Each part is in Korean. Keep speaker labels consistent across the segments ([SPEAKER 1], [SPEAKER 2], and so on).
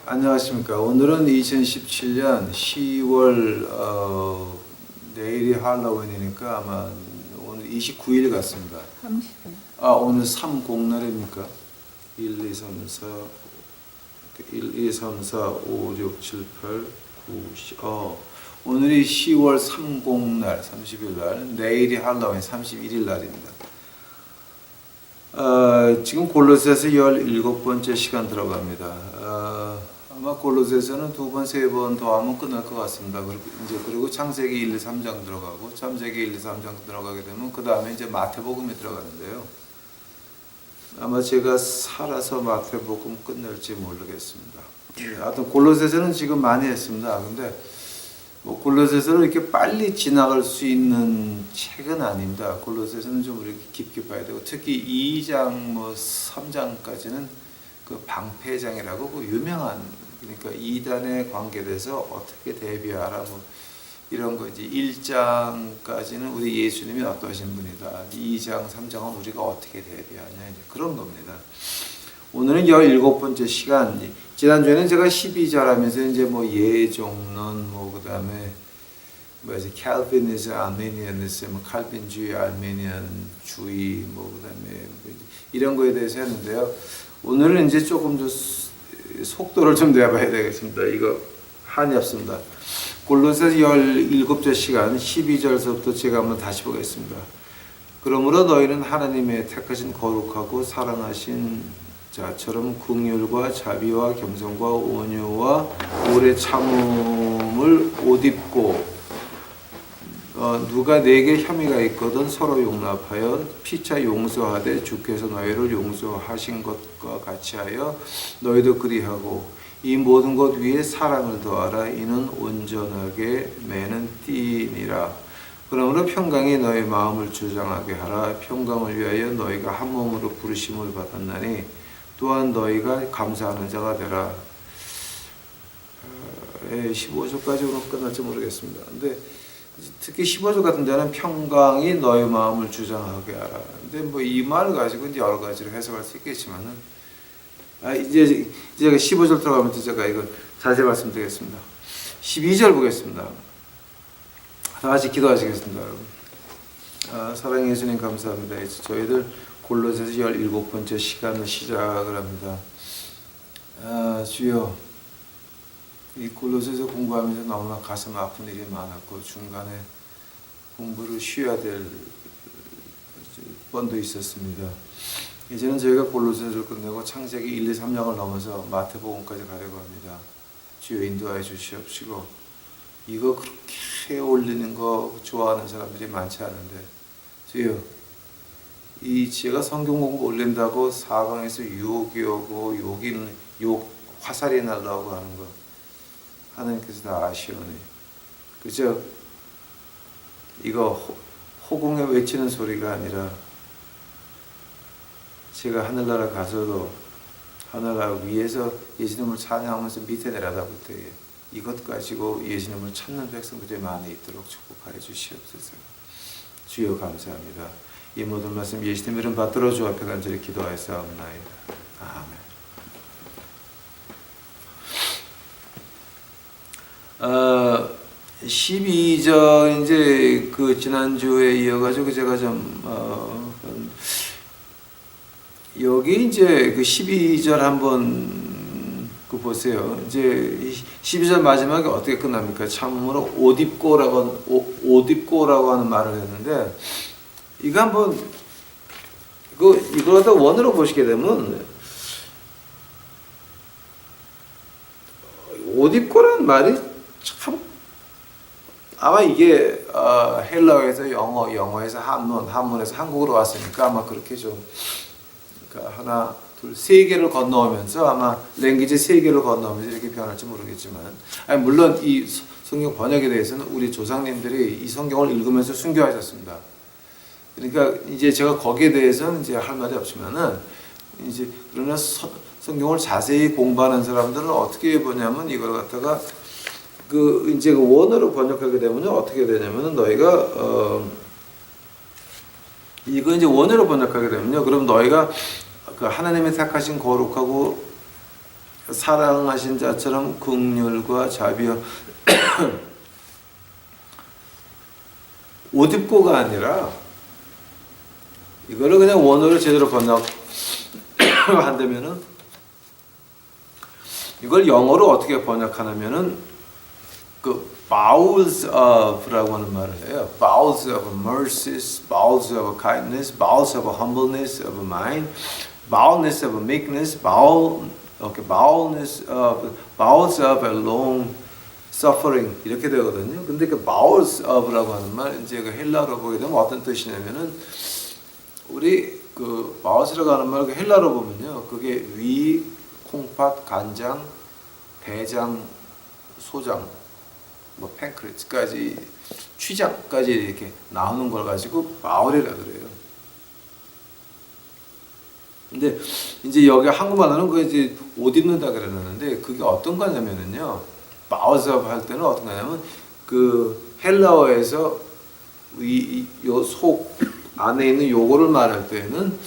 [SPEAKER 1] 안녕하십니까. 오늘은 2017년 10월 내일이 할로윈이니까 아마 오늘 29일 같습니다.
[SPEAKER 2] 30일.
[SPEAKER 1] 오늘 30날입니까? 1, 2, 3, 4 1, 2, 3, 4, 5, 6, 7, 8, 9, 10 오늘이 10월 30날 30일 날, 내일이 할로윈 31일 날입니다. 지금 골로새서 17번째 시간 들어갑니다. 아마 골로새서는 2번, 3번 더 하면 끝날 것 같습니다. 그리고 창세기 1, 2, 3장 들어가고, 창세기 1, 2, 3장 들어가게 되면 그 다음에 이제 마태복음이 들어가는데요. 아마 제가 살아서 마태복음 끝낼지 모르겠습니다. 하여튼 골로새서는 지금 많이 했습니다. 근데 골로새서를 이렇게 빨리 지나갈 수 있는 책은 아닙니다. 골로새서는 좀 이렇게 깊게 봐야 되고, 특히 2장 3장까지는 그 방패장이라고 그 유명한, 그러니까 이단에 관계돼서 어떻게 대비하라 이런 거. 이제 1장까지는 우리 예수님이 어떠신 분이다. 2장 3장은 우리가 어떻게 대비하냐, 이제 그런 겁니다. 오늘은 17번째 시간. 지난주에는 제가 12절 하면서 이제 예종론, 그 다음에 칼빈이즘, 아르메니안이즘, 칼빈주의, 아르메니안주의, 그 다음에 이런 거에 대해서 했는데요. 오늘은 이제 조금 더 속도를 좀 내봐야 되겠습니다. 이거 한이 없습니다. 골로새서 17절 시간 12절서부터 제가 한번 다시 보겠습니다. 그러므로 너희는 하나님의 택하신 거룩하고 사랑하신 자처럼 긍휼과 자비와 겸손과 온유와 오래 참음을 옷 입고, 누가 내게 혐의가 있거든 서로 용납하여 피차 용서하되 주께서 너희를 용서하신 것과 같이 하여 너희도 그리하고, 이 모든 것 위에 사랑을 더하라. 이는 온전하게 매는 띠니라. 그러므로 평강이 너희 마음을 주장하게 하라. 평강을 위하여 너희가 한 몸으로 부르심을 받았나니 또한 너희가 감사하는 자가 되라. 15절까지로 끝날지 모르겠습니다. 근데 특히 15절 같은 데는 평강이 너희 마음을 주장하게 하라. 근데 이 말을 가지고 이제 여러 가지로 해석할 수 있겠지만은, 이제 15절 들어가면서 제가 이걸 자세히 말씀드리겠습니다. 12절 보겠습니다. 다 같이 기도하시겠습니다, 여러분. 사랑해 예수님 감사합니다. 이제 저희들 골로새서 17번째 시간을 시작을 합니다. 주여, 이 골로새서 공부하면서 너무나 가슴 아픈 일이 많았고, 중간에 공부를 쉬어야 될 뻔도 있었습니다. 이제는 저희가 골로새서를 끝내고 창세기 1, 2, 3장을 넘어서 마태복음까지 가려고 합니다. 주여 인도하여 주시옵시고, 이거 그렇게 올리는 거 좋아하는 사람들이 많지 않은데, 주여, 제가 성경 공부 올린다고 사방에서 유혹이 오고 화살이 날라오고 하는 거 하나님께서 다 아시오니, 그저 이거 호공에 외치는 소리가 아니라 제가 하늘나라 가서도 하늘나라 위에서 예수님을 찬양하면서 밑에 내려다볼 때에 이것 가지고 예수님을 찾는 백성들이 많이 있도록 축복하여 주시옵소서. 주여 감사합니다. 이 모든 말씀 예수님 이름 받들어 주 앞에 간절히 기도하였사옵나이다. 아멘. 12절 이제 그 지난주에 이어가지고 제가 좀 여기 이제 그 12절 한번 보세요. 이제 12절 마지막에 어떻게 끝납니까? 참음으로 옷 입고라고 하는 말을 했는데, 이거 한번 이걸 갖다 원어로 보시게 되면 옷 입고라는 말이 참, 아마 이게 헬라어에서 영어에서 한문에서 한국으로 왔으니까 아마 그렇게 좀, 그러니까 하나 둘 세 개를 건너오면서 아마 랭귀지 세 개를 건너오면서 이렇게 변할지 모르겠지만, 물론 이 성경 번역에 대해서는 우리 조상님들이 이 성경을 읽으면서 순교하셨습니다. 그러니까 이제 제가 거기에 대해서는 이제 할 말이 없지만은, 이제 그러나 성경을 자세히 공부하는 사람들은 어떻게 보냐면, 이걸 갖다가 이제 원어로 번역하게 되면 어떻게 되냐면은, 너희가 이거 이제 원어로 번역하게 되면요, 그럼 너희가 그 하나님의 택하신 거룩하고 사랑하신 자처럼 긍휼과 자비와 옷 입고가 아니라 이거를 그냥 원어로 제대로 번역한다면은 이걸 영어로 어떻게 번역하냐면은 그 bowels of라고 하는 말을 해요. bowels of mercies, bowels of kindness, bowels of humbleness of mind, bowelness of meekness, bowels of a long suffering 이렇게 되거든요. 근데 그 bowels of라고 하는 말 이제 그 헬라어로 보게 되면 어떤 뜻이냐면은 우리 그 bowels라고 하는 말 그 헬라어로 보면요. 그게 위, 콩팥, 간장, 대장, 소장 뭐 팬크레스까지 취장까지 이렇게 나오는 걸 가지고 바울이라 그래요. 근데 이제 여기 한국말로는 그 이제 옷 입는다 그러는데 그게 어떤 거냐면은요. 바울섭 할 때는 어떤 거냐면 그 헬라어에서 요 속 안에 있는 요거를 말할 때는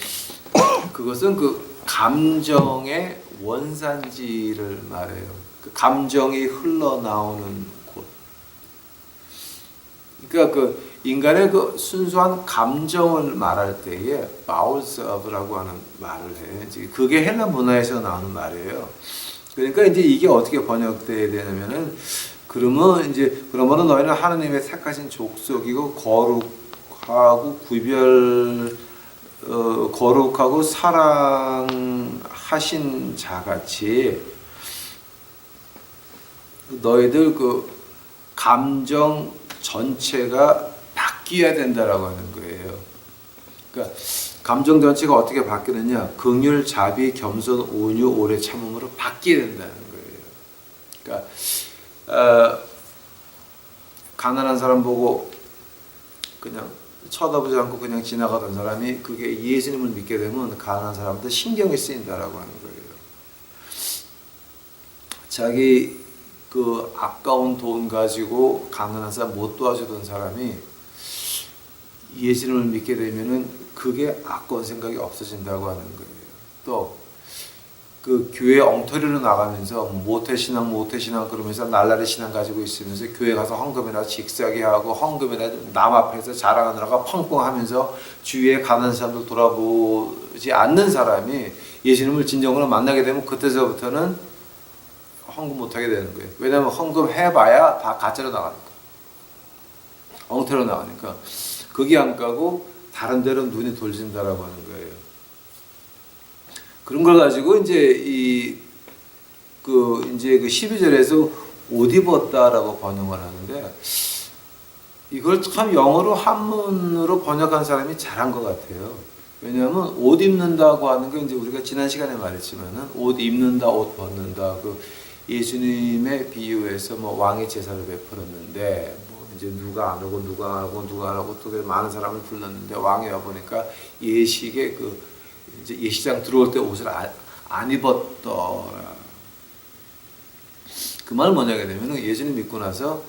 [SPEAKER 1] 그것은 그 감정의 원산지를 말해요. 그 감정이 흘러나오는 그러니까 그 인간의 그 순수한 감정을 말할 때에 bowels of라고 하는 말을 해요. 그게 헬라 문화에서 나오는 말이에요. 그러니까 이제 이게 어떻게 번역돼야 되냐면은 그러면은 너희는 하나님의 택하신 족속이고 거룩하고 사랑하신 자같이 너희들 그 감정 전체가 바뀌어야 된다라고 하는 거예요. 그러니까 감정 전체가 어떻게 바뀌느냐? 긍휼, 자비, 겸손, 온유, 오래 참음으로 바뀌어야 된다는 거예요. 그러니까 가난한 사람 보고 그냥 쳐다보지 않고 그냥 지나가던 사람이 그게 예수님을 믿게 되면 가난한 사람한테 신경이 쓰인다라고 하는 거예요. 자기 그 아까운 돈 가지고 가난한 사람 못 도와주던 사람이 예수님을 믿게 되면은 그게 아까운 생각이 없어진다고 하는 거예요. 또 그 교회 엉터리로 나가면서 모태신앙 그러면서 날라리 신앙 가지고 있으면서 교회 가서 헌금이나 직사게 하고 헌금이나 남 앞에서 자랑하느라고 펑펑하면서 주위에 가난한 사람들 돌아보지 않는 사람이 예수님을 진정으로 만나게 되면 그때서부터는 헌금 못하게 되는 거예요. 왜냐하면 헌금 해봐야 다 가짜로 나가니까. 엉터리로 나가니까. 거기 안 가고 다른 데로 눈이 돌진다라고 하는 거예요. 그런 걸 가지고 이제 그 12절에서 옷 입었다라고 번역을 하는데 이걸 참 영어로 한문으로 번역한 사람이 잘한 것 같아요. 왜냐하면 옷 입는다고 하는 거 이제 우리가 지난 시간에 말했지만은 옷 입는다, 옷 벗는다 그 예수님의 비유에서 뭐 왕의 제사를 베풀었는데 뭐 이제 누가 안 오고 또 많은 사람을 불렀는데 왕이 와 보니까 예식에 그 이제 예식장 들어올 때 옷을 안 입었더라. 그 말 뭐냐게 되면 예수님 믿고 나서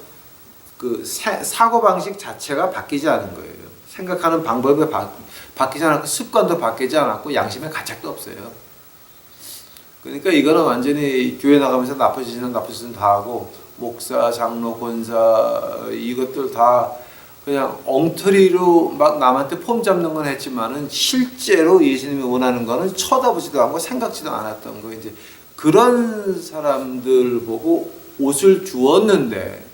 [SPEAKER 1] 그 사고 방식 자체가 바뀌지 않은 거예요. 생각하는 방법이 바뀌지 않았고 습관도 바뀌지 않았고 양심의 가책도 없어요. 그러니까 이거는 완전히 교회 나가면서 나쁜 짓은 다 하고 목사, 장로, 권사 이것들 다 그냥 엉터리로 막 남한테 폼 잡는 건 했지만은 실제로 예수님이 원하는 거는 쳐다보지도 않고 생각지도 않았던 거 이제 그런 사람들 보고 옷을 주었는데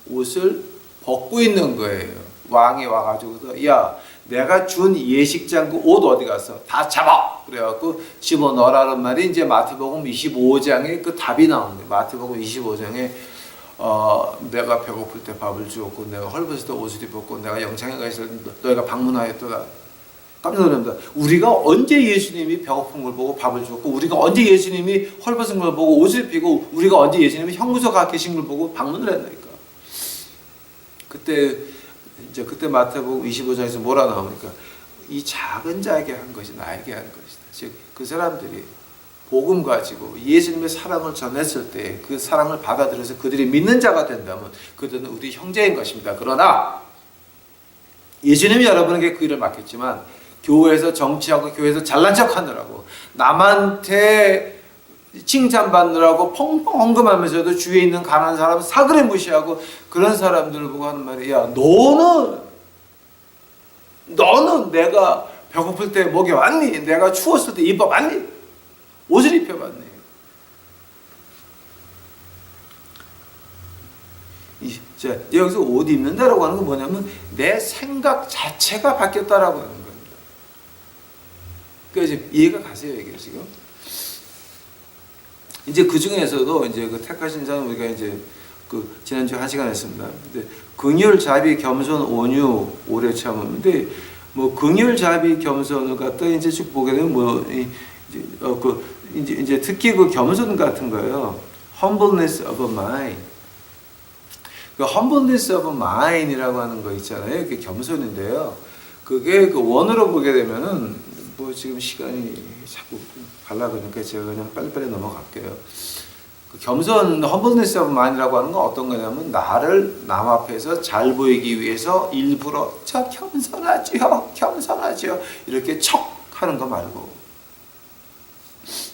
[SPEAKER 1] 옷을 벗고 있는 거예요. 왕이 와가지고서 야 내가 준 예식장 그 옷 어디 갔어? 다 잡아! 그래갖고 집어넣으라는 말이 이제 마태복음 25장에 그 답이 나오는데 마태복음 25장에 내가 배고플 때 밥을 주었고 내가 헐벗을 때 옷을 입었고 내가 영창에 가 있을 때 너희가 방문하였더라. 깜짝 놀랍니다. 우리가 언제 예수님이 배고픈 걸 보고 밥을 주었고 우리가 언제 예수님이 헐벗은 걸 보고 옷을 입히고 우리가 언제 예수님이 형무소 가 계신 걸 보고 방문을 했나니까. 그때 마태복음 25장에서 뭐라 나오니까 이 작은 자에게 한 것이 나에게 한 것이다. 즉 그 사람들이 복음 가지고 예수님의 사랑을 전했을 때 그 사랑을 받아들여서 그들이 믿는 자가 된다면 그들은 우리 형제인 것입니다. 그러나 예수님이 여러분에게 그 일을 맡겼지만 교회에서 정치하고 교회에서 잘난 척하느라고 남한테 칭찬받느라고 펑펑 헌금하면서도 주위에 있는 가난한 사람 사그레 무시하고 그런 사람들을 보고 하는 말이 야 너는 내가 배고플 때 먹여왔니? 내가 추웠을 때 입어봤니? 옷을 입혀봤니? 자, 여기서 옷 입는다라고 하는 건 뭐냐면 내 생각 자체가 바뀌었다라고 하는 겁니다. 그러니까 지금 이해가 가세요, 이게 지금? 이제 그 중에서도 이제 그 택하신 자는 우리가 이제 그 지난주 1시간 했습니다. 근데 긍휼, 자비, 겸손, 온유, 오래 참음인데 뭐 긍휼, 자비, 겸손을 갖다 이제 쭉 보게 되면 뭐 이제 특히 그 겸손 같은 거예요. Humbleness of mind. 그 humbleness of mind이라고 하는 거 있잖아요. 그게 겸손인데요. 그게 그 원어로 보게 되면은 뭐 지금 시간이 자꾸 갈라 그러니까 제가 그냥 빨리빨리 넘어갈게요. 그 겸손, humbleness of mind이라고 하는 건 어떤 거냐면 나를 남 앞에서 잘 보이기 위해서 일부러 저 겸손하지요 이렇게 척 하는 거 말고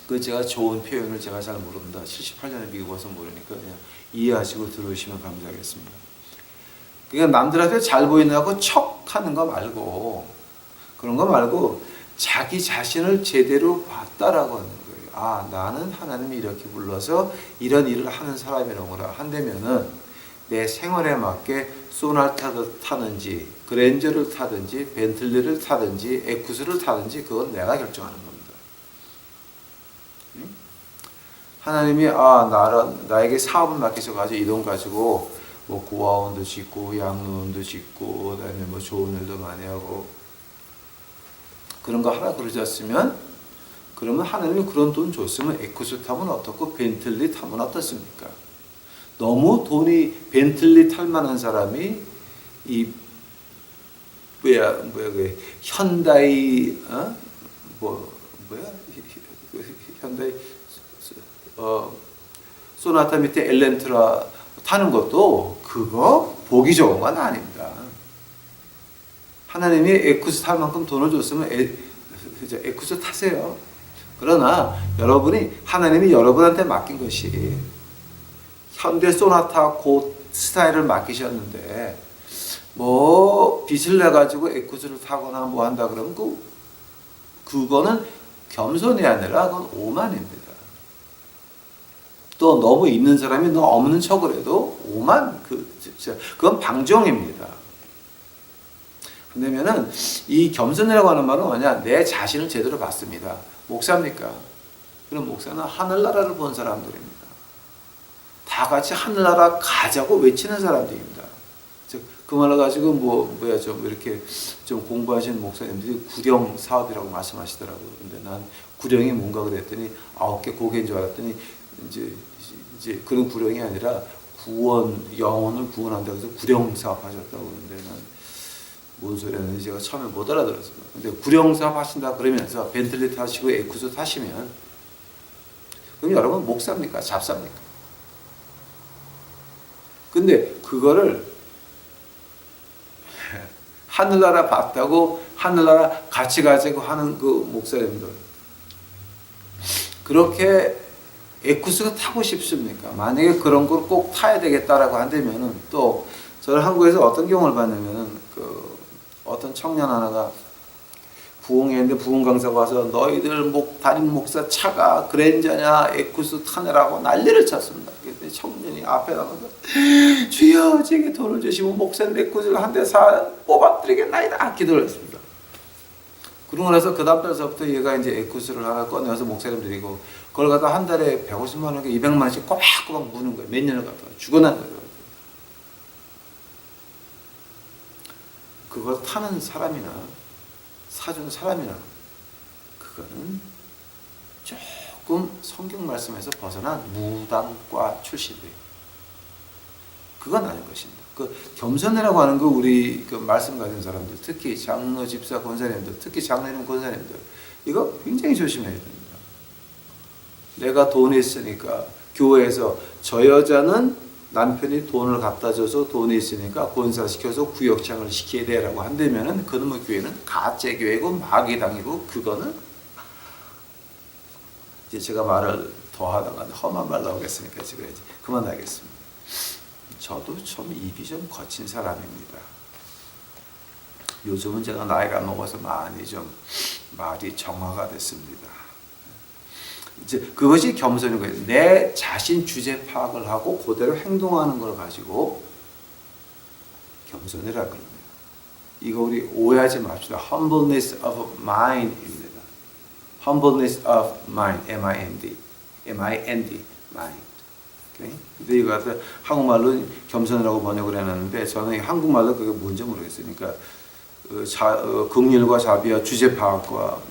[SPEAKER 1] 그 제가 좋은 표현을 제가 잘 모릅니다. 78년에 미국 와서 모르니까 그냥 이해하시고 들어오시면 감사하겠습니다. 그러니까 남들한테 잘 보인다고 척 하는 거 말고 그런 거 말고 자기 자신을 제대로 봤다라고 하는 거예요. 아, 나는 하나님이 이렇게 불러서 이런 일을 하는 사람이라고라 한다면은 내 생활에 맞게 소나타를 타는지 그랜저를 타든지 벤틀리를 타든지 에쿠스를 타든지 그건 내가 결정하는 겁니다. 하나님이 나에게 사업을 맡기셔가지고 이 돈 가지고 뭐 고아원도 짓고 양로원도 짓고 그다음에 뭐 좋은 일도 많이 하고 그런 거 하라 그러셨으면 그러면 하나님이 그런 돈 줬으면 에쿠스 타면 어떻고 벤틀리 타면 어떻습니까? 너무 돈이 벤틀리 탈 만한 사람이 이 그 현다이 현다이 소나타 밑에 엘렌트라 타는 것도 그거 보기 좋은 건 아닙니다. 하나님이 에쿠스 탈 만큼 돈을 줬으면 에쿠스 타세요. 그러나 하나님이 여러분한테 맡긴 것이 현대 소나타 그 스타일을 맡기셨는데 뭐 빚을 내 가지고 에쿠스를 타거나 뭐 한다 그러면 그거는 겸손이 아니라 그건 오만입니다. 또 너무 있는 사람이 너 없는 척을 해도 오만 그건 방종입니다. 그러면은 이 겸손이라고 하는 말은 뭐냐? 내 자신을 제대로 봤습니다. 목사입니까? 그럼 목사는 하늘나라를 본 사람들입니다. 다 같이 하늘나라 가자고 외치는 사람들입니다. 즉 그 말을 가지고 좀 이렇게 좀 공부하시는 목사님들이 구령 사업이라고 말씀하시더라고요. 근데 난 구령이 뭔가 그랬더니 9개 고개인 줄 알았더니 이제 그런 구령이 아니라 영혼을 구원한다고 해서 구령 사업 하셨다고 그러는데 난 뭔 소리 하는지 제가 처음에 못 알아들었습니다. 근데 구령 사업 하신다 그러면서 벤틀리 타시고 에쿠스 타시면 그럼 여러분 목사입니까? 잡사입니까? 근데 그거를 하늘나라 봤다고 하늘나라 같이 가자고 하는 그 목사님들 그렇게 에쿠스가 타고 싶습니까? 만약에 그런 걸 꼭 타야 되겠다라고 한다면은 또 저는 한국에서 어떤 경우를 봤냐면은 어떤 청년 하나가 부흥회인데 부흥 강사가 와서 너희들 담임 목사 차가 그랜저냐 에쿠스 타느라고 난리를 쳤습니다. 그랬더니 청년이 앞에 나가서 주여 제게 돈을 주시면 목사님 에쿠스를 한 대 뽑아드리겠나이다 기도를 했습니다. 그러고 나서 그 다음 달서부터 얘가 이제 에쿠스를 하나 꺼내서 목사님 드리고 그걸 갖다 한 달에 150만 원, 200만 원씩 꼬박꼬박 무는 거예요. 몇 년을 갖다가 죽어난 거예요. 그거 타는 사람이나 사준 사람이나 그거는 조금 성경 말씀에서 벗어난 무당과 출신들 그건 아닌 것입니다. 그 겸손이라고 하는 거 우리 그 말씀 가진 사람들 특히 장로, 집사, 권사님들 특히 장로님, 권사님들 이거 굉장히 조심해야 됩니다. 내가 돈이 있으니까 교회에서 저 여자는 남편이 돈을 갖다 줘서 돈이 있으니까 권사시켜서 구역장을 시켜야 되라고 한다면은 그놈의 교회는 가짜교회고 마귀당이고 그거는 이제 제가 말을 더 하다가 험한 말 나오겠으니까 제가 이제 그만하겠습니다. 저도 좀 입이 좀 거친 사람입니다. 요즘은 제가 나이가 먹어서 많이 좀 말이 정화가 됐습니다. 이제 그것이 겸손인 거예요. 내 자신 주제 파악을 하고 그대로 행동하는 걸 가지고 겸손이라고 합니다. 이거 우리 오해하지 맙시다. Humbleness of mind입니다. Humbleness of mind, M-I-N-D, M-I-N-D, mind. Okay? 근데 이거 갖다 한국말로 겸손이라고 번역을 해놨는데 저는 한국말로 그게 뭔지 모르겠어요. 그러니까 긍휼과 자비와 주제 파악과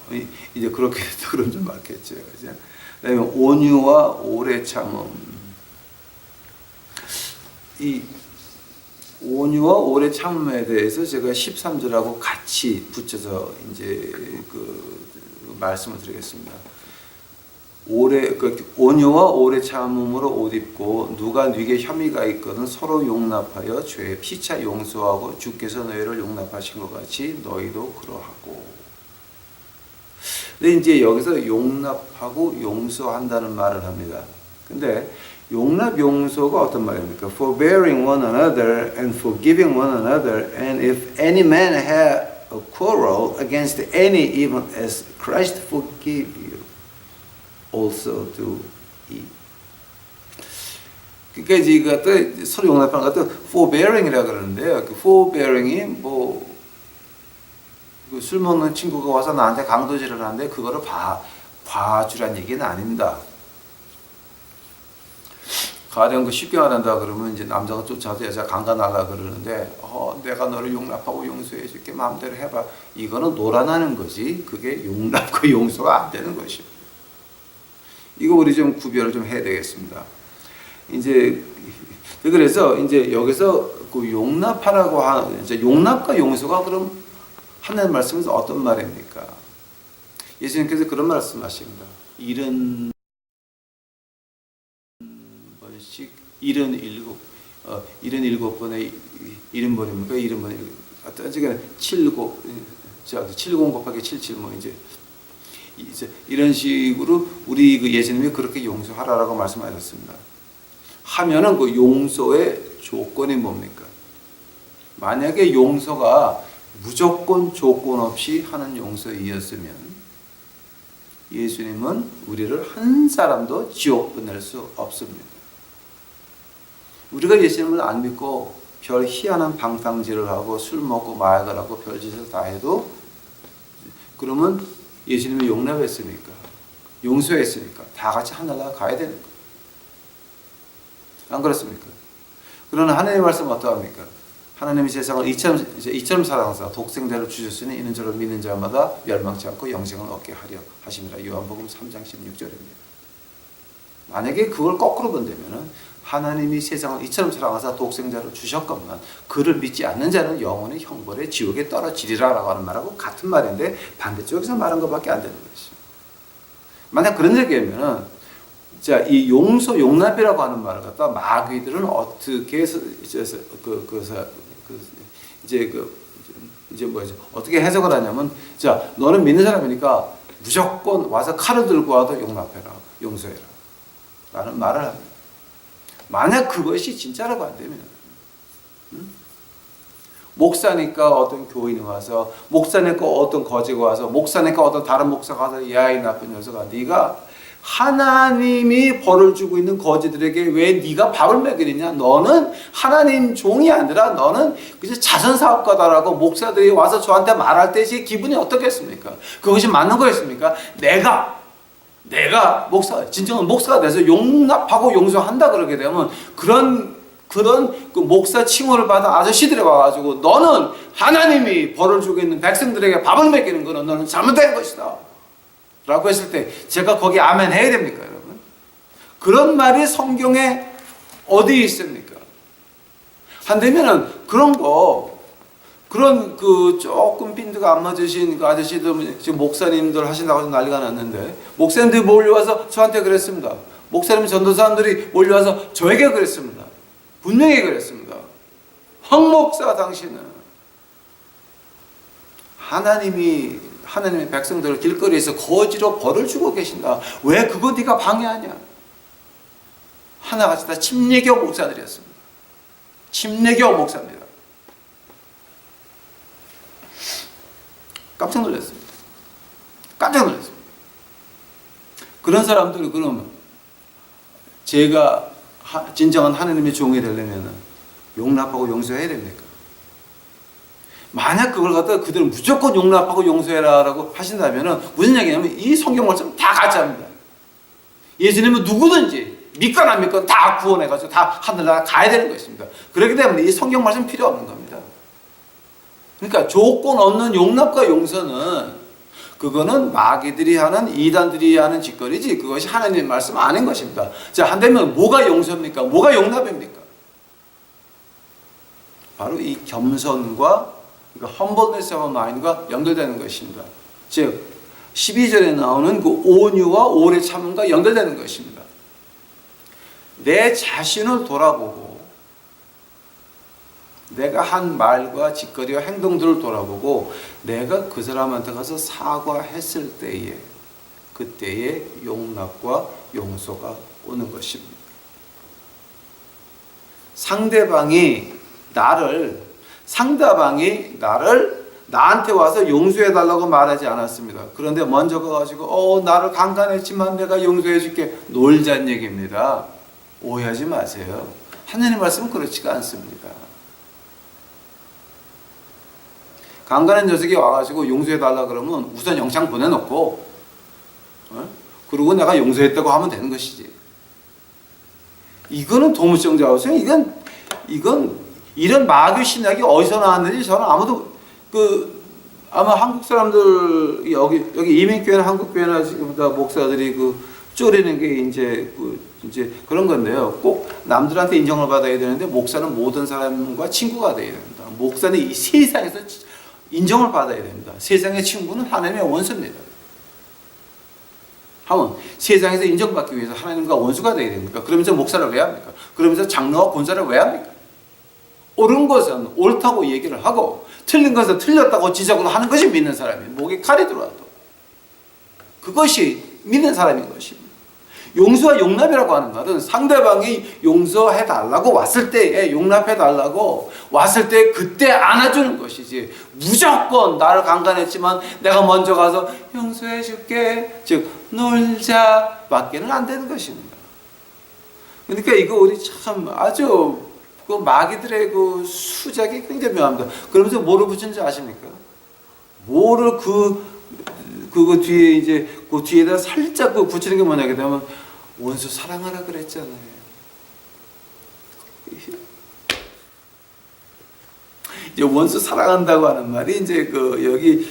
[SPEAKER 1] 이제 그렇게 그런 좀 맞겠죠. 그다음에 온유와 오래 참음. 이 온유와 오래 참음에 대해서 제가 13절하고 같이 붙여서 이제 그 말씀을 드리겠습니다. 온유와 오래 참음으로 옷 입고 누가 네게 혐의가 있거든 서로 용납하여 죄 피차 용서하고 주께서 너희를 용납하신 것 같이 너희도 그러하고. 근데 이제 여기서 용납하고 용서한다는 말을 합니다. 근데 용납 용서가 어떤 말입니까? Forbearing one another and forgiving one another, and if any man have a quarrel against any, even as Christ forgave you, also do ye. 그러니까 이거 서로 용납하는 것도 forbearing이라고 그러는데요. 그 forbearing이 뭐 술 먹는 친구가 와서 나한테 강도질을 하는데 그거를 봐주란 얘기는 아닙니다. 가령 그 쉽게 말한다 그러면 이제 남자가 쫓아와서 여자가 강간하려 그러는데 내가 너를 용납하고 용서해 줄게 마음대로 해봐. 이거는 놀아나는 거지. 그게 용납과 용서가 안 되는 것이요. 이거 우리 좀 구별을 좀 해야 되겠습니다. 이제 그래서 이제 여기서 그 용납하라고 하는 이제 용납과 용서가 그럼 하나님 말씀에서 어떤 말입니까? 예수님께서 그런 말씀하십니다. 77번씩 77번의 70번입니까? 70번이 어쨌든 70 곱하기 77 뭐 이제 이런 식으로 우리 그 예수님이 그렇게 용서하라라고 말씀하셨습니다. 하면은 그 용서의 조건이 뭡니까? 만약에 용서가 무조건 조건 없이 하는 용서이었으면 예수님은 우리를 한 사람도 지옥 보낼 수 없습니다. 우리가 예수님을 안 믿고 별 희한한 방탕질을 하고 술 먹고 마약을 하고 별짓을 다 해도 그러면 예수님이 용납했으니까 용서했으니까 다 같이 하늘나라 가야 되는 거예요. 안 그렇습니까? 그러나 하나님의 말씀은 어떠합니까? 하나님이 세상을 이처럼 사랑하사 독생자를 주셨으니 이는 저를 믿는 자마다 멸망치 않고 영생을 얻게 하려 하심이라. 요한복음 3장 16절입니다. 만약에 그걸 거꾸로 본다면 하나님이 세상을 이처럼 사랑하사 독생자를 주셨건만 그를 믿지 않는 자는 영원히 형벌의 지옥에 떨어지리라 라고 하는 말하고 같은 말인데 반대쪽에서 말한 것밖에 안 되는 것이죠. 만약 그런 얘기하면 자, 이 용서, 용납이라고 하는 말을 갖다 마귀들은 어떻게 해서 이제 뭐죠? 어떻게 해석을 하냐면, 자, 너는 믿는 사람이니까 무조건 와서 칼을 들고 와도 용납해라, 용서해라, 라는 말을 합니다. 만약 그것이 진짜라고 안 되면, 목사니까 어떤 교인이 와서, 목사니까 어떤 거지가 와서, 목사니까 어떤 다른 목사가 와서, 야, 이 나쁜 녀석아, 네가 하나님이 벌을 주고 있는 거지들에게 왜 네가 밥을 먹이느냐? 너는 하나님 종이 아니라 너는 그저 자선사업가다라고 목사들이 와서 저한테 말할 때 제 기분이 어떻겠습니까? 그것이 맞는 거였습니까? 내가 진정한 목사가 돼서 용납하고 용서한다 그러게 되면 그런 그 목사 칭호를 받은 아저씨들이 와가지고 너는 하나님이 벌을 주고 있는 백성들에게 밥을 먹이는 거는 너는 잘못된 것이다 라고 했을 때 제가 거기 아멘 해야 됩니까, 여러분? 그런 말이 성경에 어디 있습니까? 한다면은 그런 그 조금 빈드가 안 맞으신 그 아저씨들 지금 목사님들 하신다고 해서 난리가 났는데 목사님들이 몰려와서 저한테 그랬습니다. 목사님 전도사님들이 몰려와서 저에게 그랬습니다. 분명히 그랬습니다. 황 목사 당신은 하나님의 백성들을 길거리에서 거지로 벌을 주고 계신다. 왜 그거 네가 방해하냐?
[SPEAKER 2] 하나같이 다 침례교 목사들이었습니다. 침례교 목사입니다. 깜짝 놀랐습니다. 깜짝 놀랐습니다. 그런 사람들은 그러면 제가 진정한 하나님의 종이 되려면 용납하고 용서해야 됩니까? 만약 그걸 갖다가 그들은 무조건 용납하고 용서해라라고 하신다면 무슨 얘기냐면 이 성경 말씀 다 가짜입니다. 예수님은 누구든지 믿건 안 믿건 다 구원해가지고 다 하늘나라 가야 되는 것입니다. 그렇기 때문에 이 성경 말씀 필요 없는 겁니다. 그러니까 조건 없는 용납과 용서는 그거는 마귀들이 하는 이단들이 하는 짓거리지 그것이 하나님의 말씀 아닌 것입니다. 자, 한다면 뭐가 용서입니까? 뭐가 용납입니까? 바로 이 겸손과 그러니까 humbleness of mind과 연결되는 것입니다. 즉 12절에 나오는 그 온유와 오래 참음과 연결되는 것입니다. 내 자신을 돌아보고 내가 한 말과 짓거리와 행동들을 돌아보고 내가 그 사람한테 가서 사과했을 때에 그때의 용납과 용서가 오는 것입니다. 상대방이 나한테 와서 용서해달라고 말하지 않았습니다. 그런데 먼저 가가지고 나를 강간했지만 내가 용서해줄게 놀자는 얘기입니다. 오해하지 마세요. 하나님 말씀은 그렇지가 않습니다. 강간한 녀석이 와가지고 용서해달라 그러면 우선 영장 보내놓고 그리고 내가 용서했다고 하면 되는 것이지. 이거는 도무성 자우성. 이건 이런 마귀 신학이 어디서 나왔는지 저는 아무도 아마 한국 사람들 여기 이민교회나 한국교회나 지금 다 목사들이 쪼리는 게 이제 그런 건데요. 꼭 남들한테 인정을 받아야 되는데 목사는 모든 사람과 친구가 되어야 됩니다. 목사는 이 세상에서 인정을 받아야 됩니다. 세상의 친구는 하나님의 원수입니다. 하면 세상에서 인정받기 위해서 하나님과 원수가 되어야 됩니까? 그러면서 목사를 왜 합니까? 그러면서 장로와 권사를 왜 합니까? 옳은 것은 옳다고 얘기를 하고 틀린 것은 틀렸다고 지적을 하는 것이 믿는 사람이에요. 목에 칼이 들어와도 그것이 믿는 사람인 것입니다. 용서와 용납이라고 하는 말은 상대방이 용서해달라고 왔을 때에 용납해달라고 왔을 때 그때 안아주는 것이지 무조건 나를 강간했지만 내가 먼저 가서 용서해줄게 즉 놀자 밖에는 안 되는 것입니다. 그러니까 이거 우리 참 아주 마귀들의 수작이 굉장히 묘합니다. 그러면서 뭐를 붙이는지 아십니까? 뭐를 그거 뒤에 이제 그 뒤에다 살짝 붙이는 게 뭐냐 그러면 원수 사랑하라 그랬잖아요. 이제 원수 사랑한다고 하는 말이 이제 여기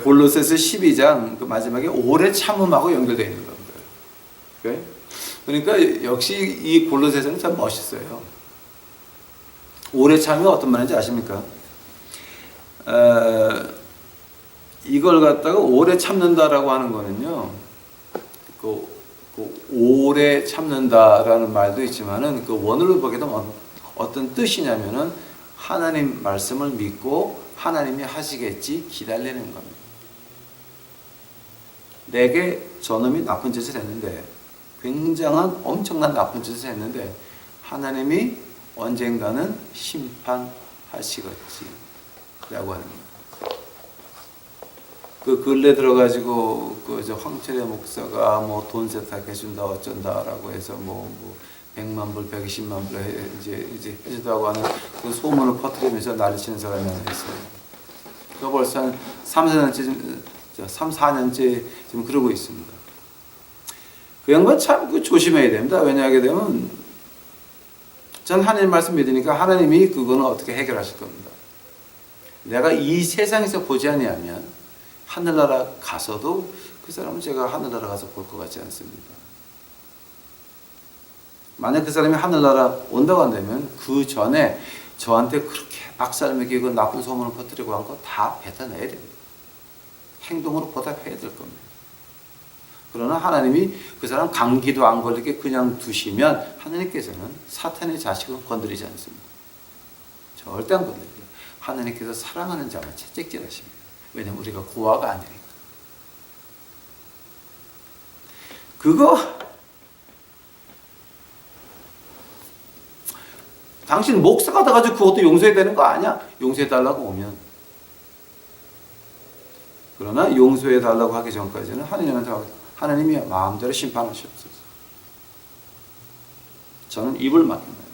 [SPEAKER 2] 골로새서 12장 마지막에 오래 참음하고 연결되어 있는 겁니다. 그러니까 역시 이 골로새서는 참 멋있어요. 오래 참으면 어떤 말인지 아십니까? 이걸 갖다가 오래 참는다라고 하는 거는요. 오래 참는다라는 말도 있지만은 원어로 보게 되면 어떤 뜻이냐면은 하나님 말씀을 믿고 하나님이 하시겠지 기다리는 겁니다. 내게 저놈이 나쁜 짓을 했는데 굉장한 엄청난 나쁜 짓을 했는데 하나님이 언젠가는 심판하시겠지 라고 하는 겁니다. 근래 들어가지고 황철의 목사가 돈 세탁 해준다 어쩐다라고 해서 100만 불, 120만 불 이제 해준다고 하는 그 소문을 퍼뜨리면서 난리치는 사람이 하나 있어요. 그 벌써 한 3, 4년째 지금 그러고 있습니다. 그 양반 참 조심해야 됩니다. 왜냐하게 되면 전 하나님 말씀 믿으니까 하나님이 그거는 어떻게 해결하실 겁니다. 내가 이 세상에서 보지 아니하면 하늘나라 가서도 그 사람은 제가 하늘나라 가서 볼 것 같지 않습니다. 만약 그 사람이 하늘나라 온다고 한다면 그 전에 저한테 그렇게 악살 먹이고 나쁜 소문을 퍼뜨리고 한 거 다 뱉어내야 됩니다. 행동으로 보답해야 될 겁니다. 그러나 하나님이 그 사람 감기도 안 걸리게 그냥 두시면 하나님께서는 사탄의 자식은 건드리지 않습니다. 절대 안 건드려요. 하나님께서 사랑하는 자만 채찍질하십니다. 왜냐면 우리가 고아가 아니니까. 당신 목사가 돼가지고 그것도 용서해야 되는 거 아니야? 용서해달라고 오면. 그러나 용서해달라고 하기 전까지는 하나님한테 하나님이 마음대로 심판하시옵소서. 저는 입을 막힙니다.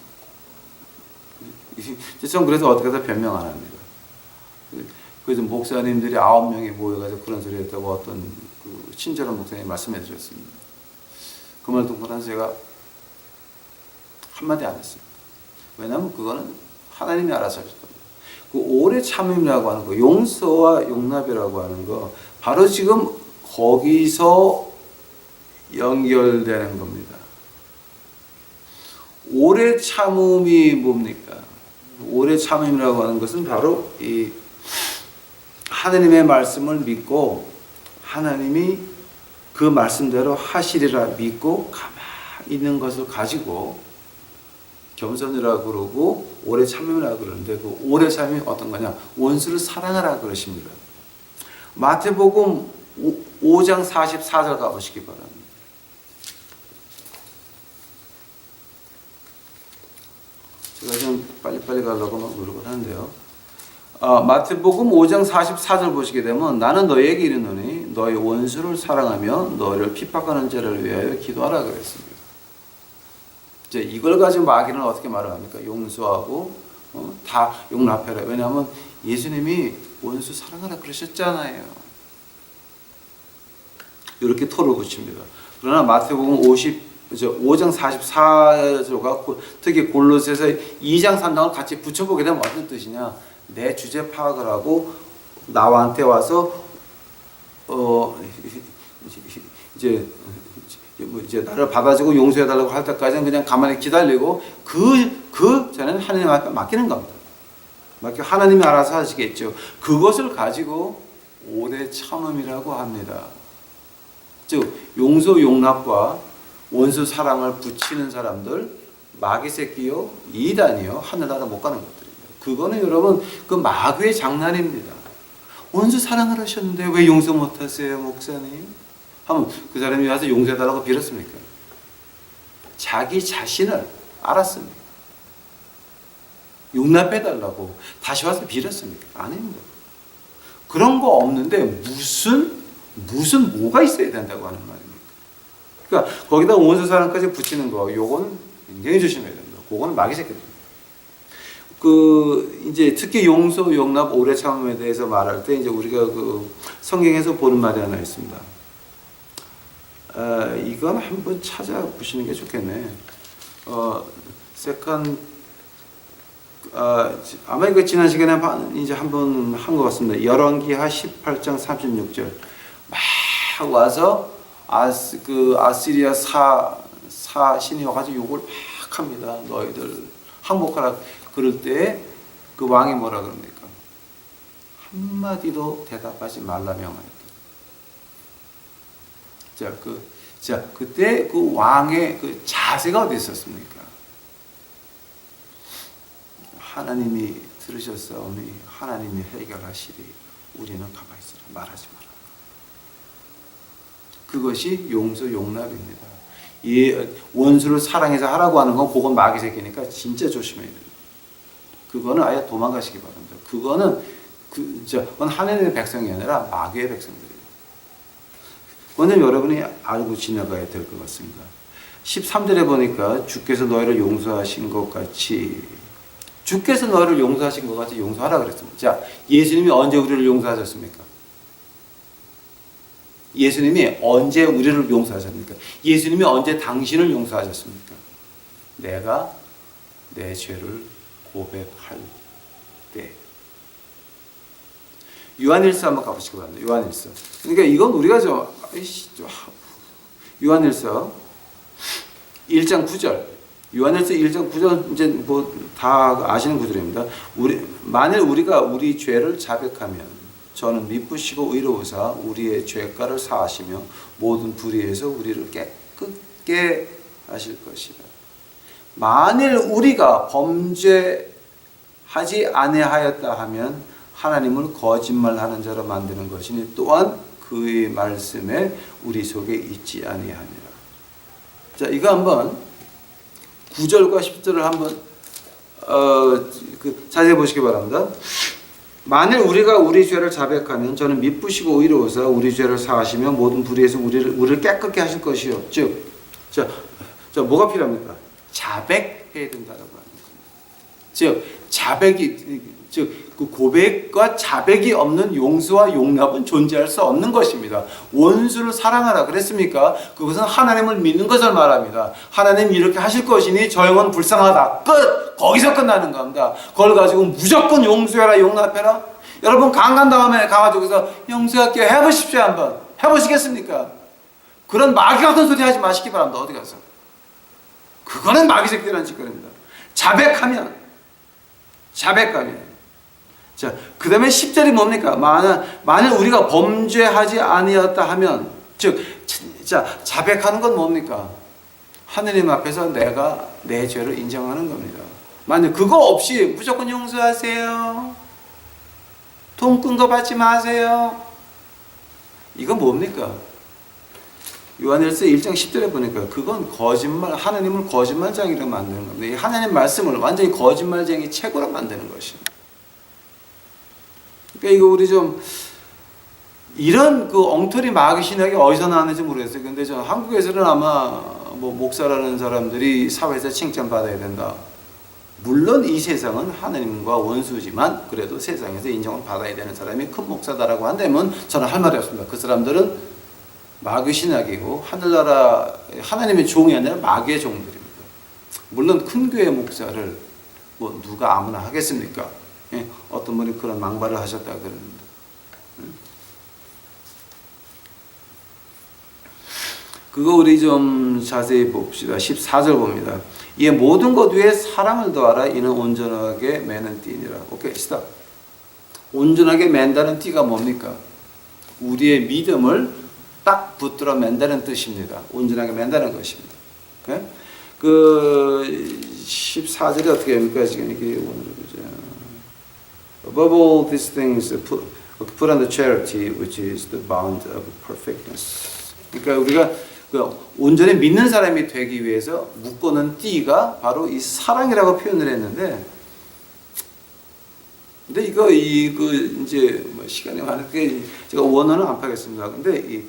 [SPEAKER 2] 저는 그래서 어떻게 해서 변명 안 합니다. 그래서 목사님들이 9명이 모여가지고 그런 소리 했다고 어떤 그 친절한 목사님이 말씀해 주셨습니다. 그 말 듣고 나서 제가 한마디 안 했어요. 왜냐하면 그거는 하나님이 알아서 하실 겁니다. 그 오래 참음이라고 하는 거, 용서와 용납이라고 하는 거, 바로 지금 거기서 연결되는 겁니다. 오래 참음이 뭡니까? 오래 참음이라고 하는 것은 바로 이 하나님의 말씀을 믿고 하나님이 그 말씀대로 하시리라 믿고 가만히 있는 것을 가지고 겸손이라고 그러고 오래 참음이라고 그러는데 그 오래 참음이 어떤 거냐? 원수를 사랑하라 그러십니다. 마태복음 5장 44절 가보시기 바랍니다. 제가 좀 빨리빨리 가려고 막 노력을 하는데요. 마태복음 5장 44절 보시게 되면 나는 너희에게 이르노니 너희 원수를 사랑하며 너희를 핍박하는 자를 위하여 기도하라 그랬습니다. 이제 이걸 가지고 마귀는 어떻게 말을 합니까? 용서하고 다 용납해라. 왜냐하면 예수님이 원수 사랑하라 그러셨잖아요. 이렇게 토를 붙입니다. 그러나 마태복음 5장 44절과 특히 골로새서 2장 3장을 같이 붙여보게 되면 어떤 뜻이냐? 내 주제 파악을 하고 나한테 와서 이제 나를 받아주고 용서해달라고 할 때까지는 그냥 가만히 기다리고 저는 하나님 앞에 맡기는 겁니다. 하나님이 알아서 하시겠죠. 그것을 가지고 오래 참음이라고 합니다. 즉 용서 용납과 원수 사랑을 붙이는 사람들 마귀 새끼요 이단이요 하늘나라 못 가는 것들입니다. 그거는 여러분 그 마귀의 장난입니다. 원수 사랑을 하셨는데 왜 용서 못하세요 목사님? 하면 그 사람이 와서 용서해달라고 빌었습니까? 자기 자신을 알았습니까? 용납해달라고 다시 와서 빌었습니까? 아닙니다. 그런 거 없는데 무슨 뭐가 있어야 된다고 하는 말입니까? 그러니까 거기다 원수 사랑까지 붙이는 거 요거는 굉장히 조심해야 됩니다. 그거는 마귀 새끼입니다. 이제 특히 용서, 용납, 오래 참음에 대해서 말할 때 이제 우리가 성경에서 보는 말이 하나 있습니다. 이건 한번 찾아보시는 게 좋겠네. 아마 이거 지난 시간에 이제 한번 한 것 같습니다. 열왕기하 18장 36절. 막 와서 아시리아 신이 와가지고 욕을 막 합니다. 너희들 항복하라. 그럴 때 그 왕이 뭐라 그럽니까? 한마디도 대답하지 말라 명하니까. 그때 그 왕의 그 자세가 어디 있었습니까? 하나님이 들으셨사오니 하나님이 해결하시리. 우리는 가만히 있으라. 말하지 마라. 그것이 용서 용납입니다. 이 원수를 사랑해서 하라고 하는 건 그건 마귀 새끼니까 진짜 조심해야 돼요. 그거는 아예 도망가시기 바랍니다. 그건 하나님의 백성이 아니라 마귀의 백성들이에요. 그건 여러분이 알고 지나가야 될 것 같습니다. 13절에 보니까 주께서 너희를 용서하신 것 같이 주께서 너희를 용서하신 것 같이 용서하라 그랬습니다. 자, 예수님이 언제 우리를 용서하셨습니까? 예수님이 언제 우리를 용서하셨습니까? 예수님이 언제 당신을 용서하셨습니까? 내가 내 죄를 고백할 때. 요한일서 한번 가보시기 바랍니다. 요한일서. 그러니까 이건 우리가 요한일서 1장 9절. 요한일서 1장 9절 이제 뭐 다 아시는 구절입니다. 만일 우리가 우리 죄를 자백하면 저는 미쁘시고 의로우사 우리의 죄가를 사하시며 모든 불의에서 우리를 깨끗게 하실 것이다. 만일 우리가 범죄하지 아니하였다 하면 하나님을 거짓말하는 자로 만드는 것이니 또한 그의 말씀에 우리 속에 있지 아니하니라. 자, 이거 한번 9절과 10절을 한번 자세히 보시기 바랍니다. 만일 우리가 우리 죄를 자백하면 저는 미쁘시고 의로우사 우리 죄를 사하시며 모든 불의에서 우리를 깨끗게 하실 것이요. 즉, 뭐가 필요합니까? 자백해야 된다라고 하는 겁니다. 즉, 그 고백과 자백이 없는 용서와 용납은 존재할 수 없는 것입니다. 원수를 사랑하라 그랬습니까? 그것은 하나님을 믿는 것을 말합니다. 하나님 이렇게 하실 것이니 저 영은 불쌍하다. 끝! 거기서 끝나는 겁니다. 그걸 가지고 무조건 용서해라, 용납해라? 여러분 강간 다음에 가가지고서 용서할게요. 해보십시오 한번. 해보시겠습니까? 그런 마귀 같은 소리 하지 마시기 바랍니다. 어디 가서. 그거는 마귀 새끼들한 짓거리입니다. 자백하면. 자, 그 다음에 10절이 뭡니까? 만일 우리가 범죄하지 아니었다 하면, 자백하는 건 뭡니까? 하느님 앞에서 내가 내 죄를 인정하는 겁니다. 만약 그거 없이 무조건 용서하세요. 돈 끈 거 받지 마세요. 이건 뭡니까? 요한일서 1장 10절에 보니까 그건 거짓말, 하나님을 거짓말쟁이로 만드는 겁니다. 이 하나님 말씀을 완전히 거짓말쟁이 책으로 만드는 것입니다. 그러니까 이거 우리 좀 이런 그 엉터리 마귀 신학이 어디서 나왔는지 모르겠어요. 근데 저 한국에서는 아마 뭐 목사라는 사람들이 사회에서 칭찬받아야 된다. 물론 이 세상은 하나님과 원수지만 그래도 세상에서 인정을 받아야 되는 사람이 큰 목사다라고 한다면 저는 할 말이 없습니다. 그 사람들은 마귀 신학이고 하늘나라 하나님의 종이 아니라 마귀의 종들입니다. 물론 큰 교회 목사를 뭐 누가 아무나 하겠습니까? 예, 어떤 분이 그런 망발을 하셨다 그럽니다. 그거 우리 좀 자세히 봅시다. 14절 봅니다. 이에 모든 것 위에 사랑을 더하라. 이는 온전하게 매는 띠니라. 오케이, 스탑. 온전하게 맨다는 띠가 뭡니까? 우리의 믿음을 딱 붙들어 맨다는 뜻입니다. 온전하게 맨다는 것입니다. 오케이? 그 14절이 어떻게 합니까? 지금 이게 Above all these things, put on the charity, which is the bond of perfectness. 그러니까 우리가 그 온전히 믿는 사람이 되기 위해서 묶어놓은 띠가 바로 이 사랑이라고 표현을 했는데, 근데 이거 이제 뭐 시간이 많으니까 제가 원어는 안 파겠습니다. 근데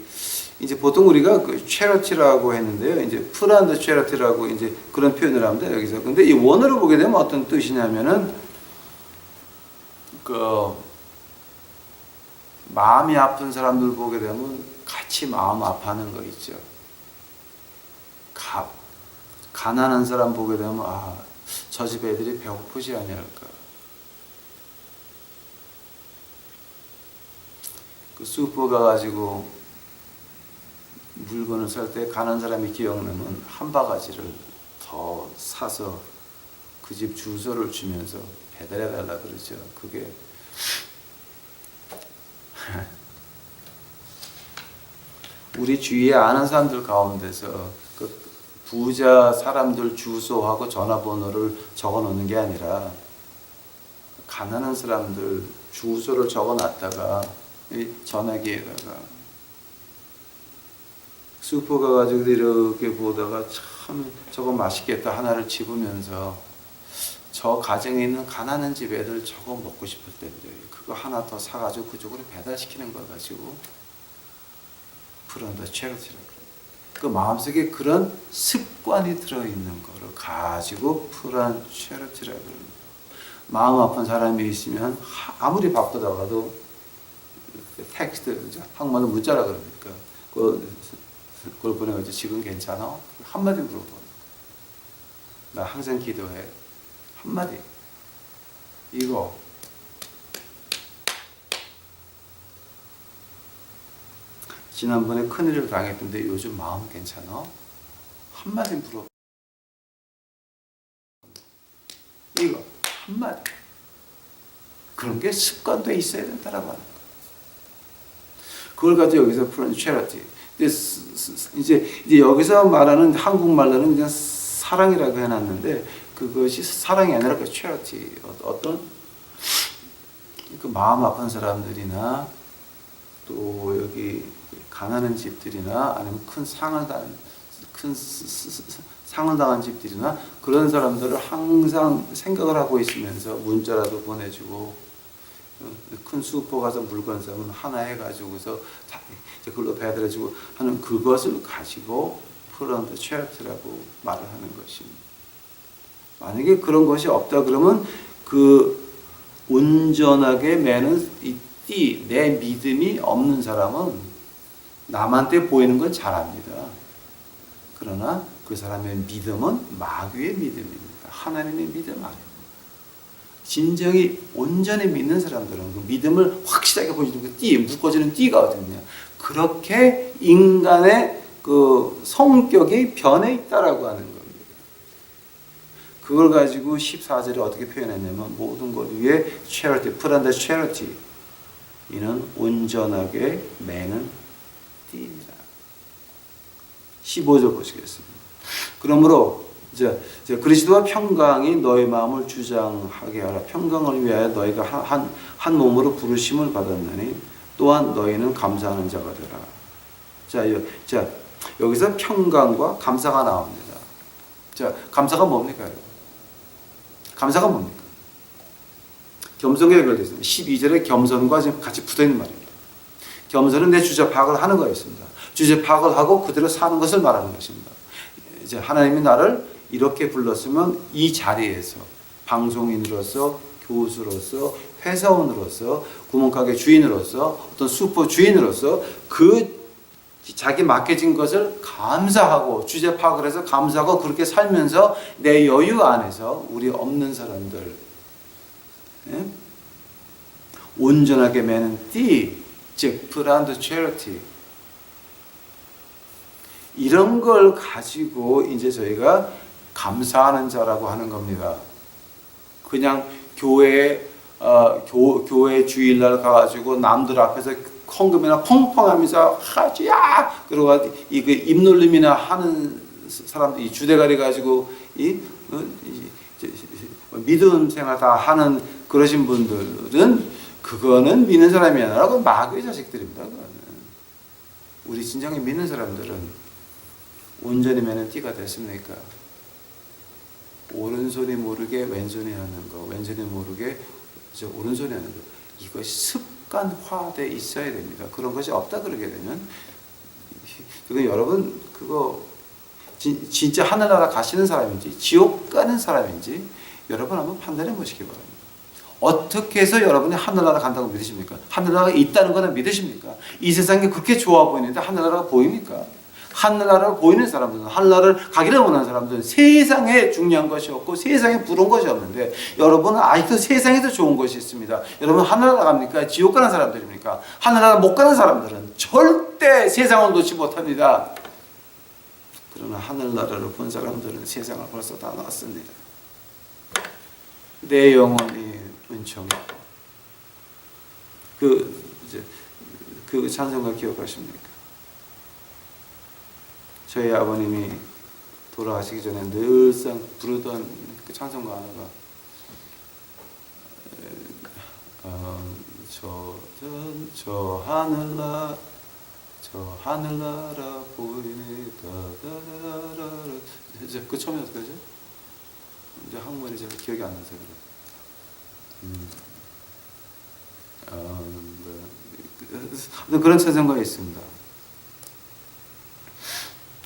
[SPEAKER 2] 이제 보통 우리가 그 charity라고 했는데요. 이제 put on the charity라고 이제 그런 표현을 합니다 여기서. 근데 이 원어로 보게 되면 어떤 뜻이냐면은 그 마음이 아픈 사람들 보게 되면 같이 마음 아파하는 거 있죠. 가난한 사람 보게 되면 저 집 애들이 배고프지 않을까. 그 슈퍼 가가지고 물건을 살 때 가난한 사람이 기억나면 한 바가지를 더 사서 그 집 주소를 주면서 배달해달라 그러죠. 그게 우리 주위에 아는 사람들 가운데서 그 부자 사람들 주소하고 전화번호를 적어 놓는 게 아니라 가난한 사람들 주소를 적어 놨다가 전화기에다가 슈퍼 가가지고 이렇게 보다가 참 저거 맛있겠다 하나를 집으면서 저 가정에 있는 가난한 집 애들 저거 먹고 싶을 텐데 그거 하나 더 사가지고 그쪽으로 배달시키는 걸 가지고 그런다 체리티라고 그래요. 그 마음속에 그런 습관이 들어있는 거를 가지고 풀한 체리티라고 합니다. 마음 아픈 사람이 있으면 아무리 바쁘다가도 텍스트, 한국말로 문자라 그러니까 그걸 보내가지고 지금 괜찮아? 한마디 물어봐. 나 항상 기도해. 한마디. 이거 지난번에 큰일을 당했던데 요즘 마음 괜찮아? 한마디 물어봐. 이거 한마디. 그런 게 습관돼 있어야 된다라고 하는 거야. 그걸 가지고 여기서 푸는 체리티. 이제 여기서 말하는 한국말로는 그냥 사랑이라고 해놨는데 그것이 사랑이 아니라 그 체리티. 어떤 그 마음 아픈 사람들이나 또 여기 가난한 집들이나 아니면 큰 상을 상흔당한 집들이나 그런 사람들을 항상 생각을 하고 있으면서 문자라도 보내주고 큰 슈퍼 가서 물건 사면 하나 해가지고서 이제 그걸로 배달해주고 하는 그것을 가지고 프런트 체리티라고 말을 하는 것입니다. 만약에 그런 것이 없다 그러면 그 온전하게 매는 이 띠, 내 믿음이 없는 사람은 남한테 보이는 건 잘합니다. 그러나 그 사람의 믿음은 마귀의 믿음입니다. 하나님의 믿음 아닙니다. 진정히 온전히 믿는 사람들은 그 믿음을 확실하게 보여주는 그 띠, 묶어지는 띠가 어딨냐. 그렇게 인간의 그 성격이 변해 있다라고 하는 겁니다. 그걸 가지고 14절에 어떻게 표현했냐면 모든 것 위에 charity, put on the charity. 이는 온전하게 매는 띠입니다. 15절 보시겠습니다. 그러므로 이제 그리스도와 평강이 너희 마음을 주장하게 하라. 평강을 위하여 너희가 한 몸으로 부르심을 받았나니 또한 너희는 감사하는 자가 되라. 자, 여기서 평강과 감사가 나옵니다. 자, 감사가 뭡니까? 감사가 뭡니까? 겸손과 연결되어 있습니다. 12절에 겸손과 지금 같이 붙어 있는 말입니다. 겸손은 내 주제 파악을 하는 거였습니다. 주제 파악을 하고 그대로 사는 것을 말하는 것입니다. 이제 하나님이 나를 이렇게 불렀으면 이 자리에서 방송인으로서, 교수로서, 회사원으로서, 구멍가게 주인으로서, 어떤 슈퍼 주인으로서 그 자기 맡겨진 것을 감사하고 주제 파악을 해서 감사하고 그렇게 살면서 내 여유 안에서 우리 없는 사람들 온전하게 매는 띠, 즉 브란드 체리티 이런 걸 가지고 이제 저희가 감사하는 자라고 하는 겁니다. 그냥 교회 주일날 가가지고 남들 앞에서 헌금이나 펑펑하면서 하지야 그러고 이 입놀림이나 하는 사람들 이 주대가리 가지고 믿음 생활 다 하는 그러신 분들은 그거는 믿는 사람이 아니라 그 마귀의 자식들입니다. 그거는. 우리 진정히 믿는 사람들은 온전히 매는 띠가 됐습니까? 오른손이 모르게 왼손이 하는 거, 왼손이 모르게 오른손이 하는 거. 이것이 습관화되어 있어야 됩니다. 그런 것이 없다 그러게 되면 그거 여러분 그거 진짜 하늘나라 가시는 사람인지 지옥 가는 사람인지 여러분 한번 판단해 보시기 바랍니다. 어떻게 해서 여러분이 하늘나라 간다고 믿으십니까? 하늘나라가 있다는 거는 믿으십니까? 이 세상이 그렇게 좋아 보이는데 하늘나라가 보입니까? 하늘나라를 보이는 사람들은 하늘나라를 가기를 원하는 사람들은 세상에 중요한 것이 없고 세상에 부러운 것이 없는데 여러분은 아직도 세상에도 좋은 것이 있습니다. 여러분 하늘나라 갑니까? 지옥 가는 사람들입니까? 하늘나라 못 가는 사람들은 절대 세상을 놓지 못합니다. 그러나 하늘나라를 본 사람들은 세상을 벌써 다 놨습니다. 내 영혼이 은총받고 그 찬송가 기억하십니까? 저희 아버님이 돌아가시기 전에 늘상 부르던 그 찬송가 하나가 저 하늘나라 보이니까 그 처음에 어떻게 하죠? 이제 한국말이 제가 기억이 안 나서 그래. 그런 찬송가 있습니다.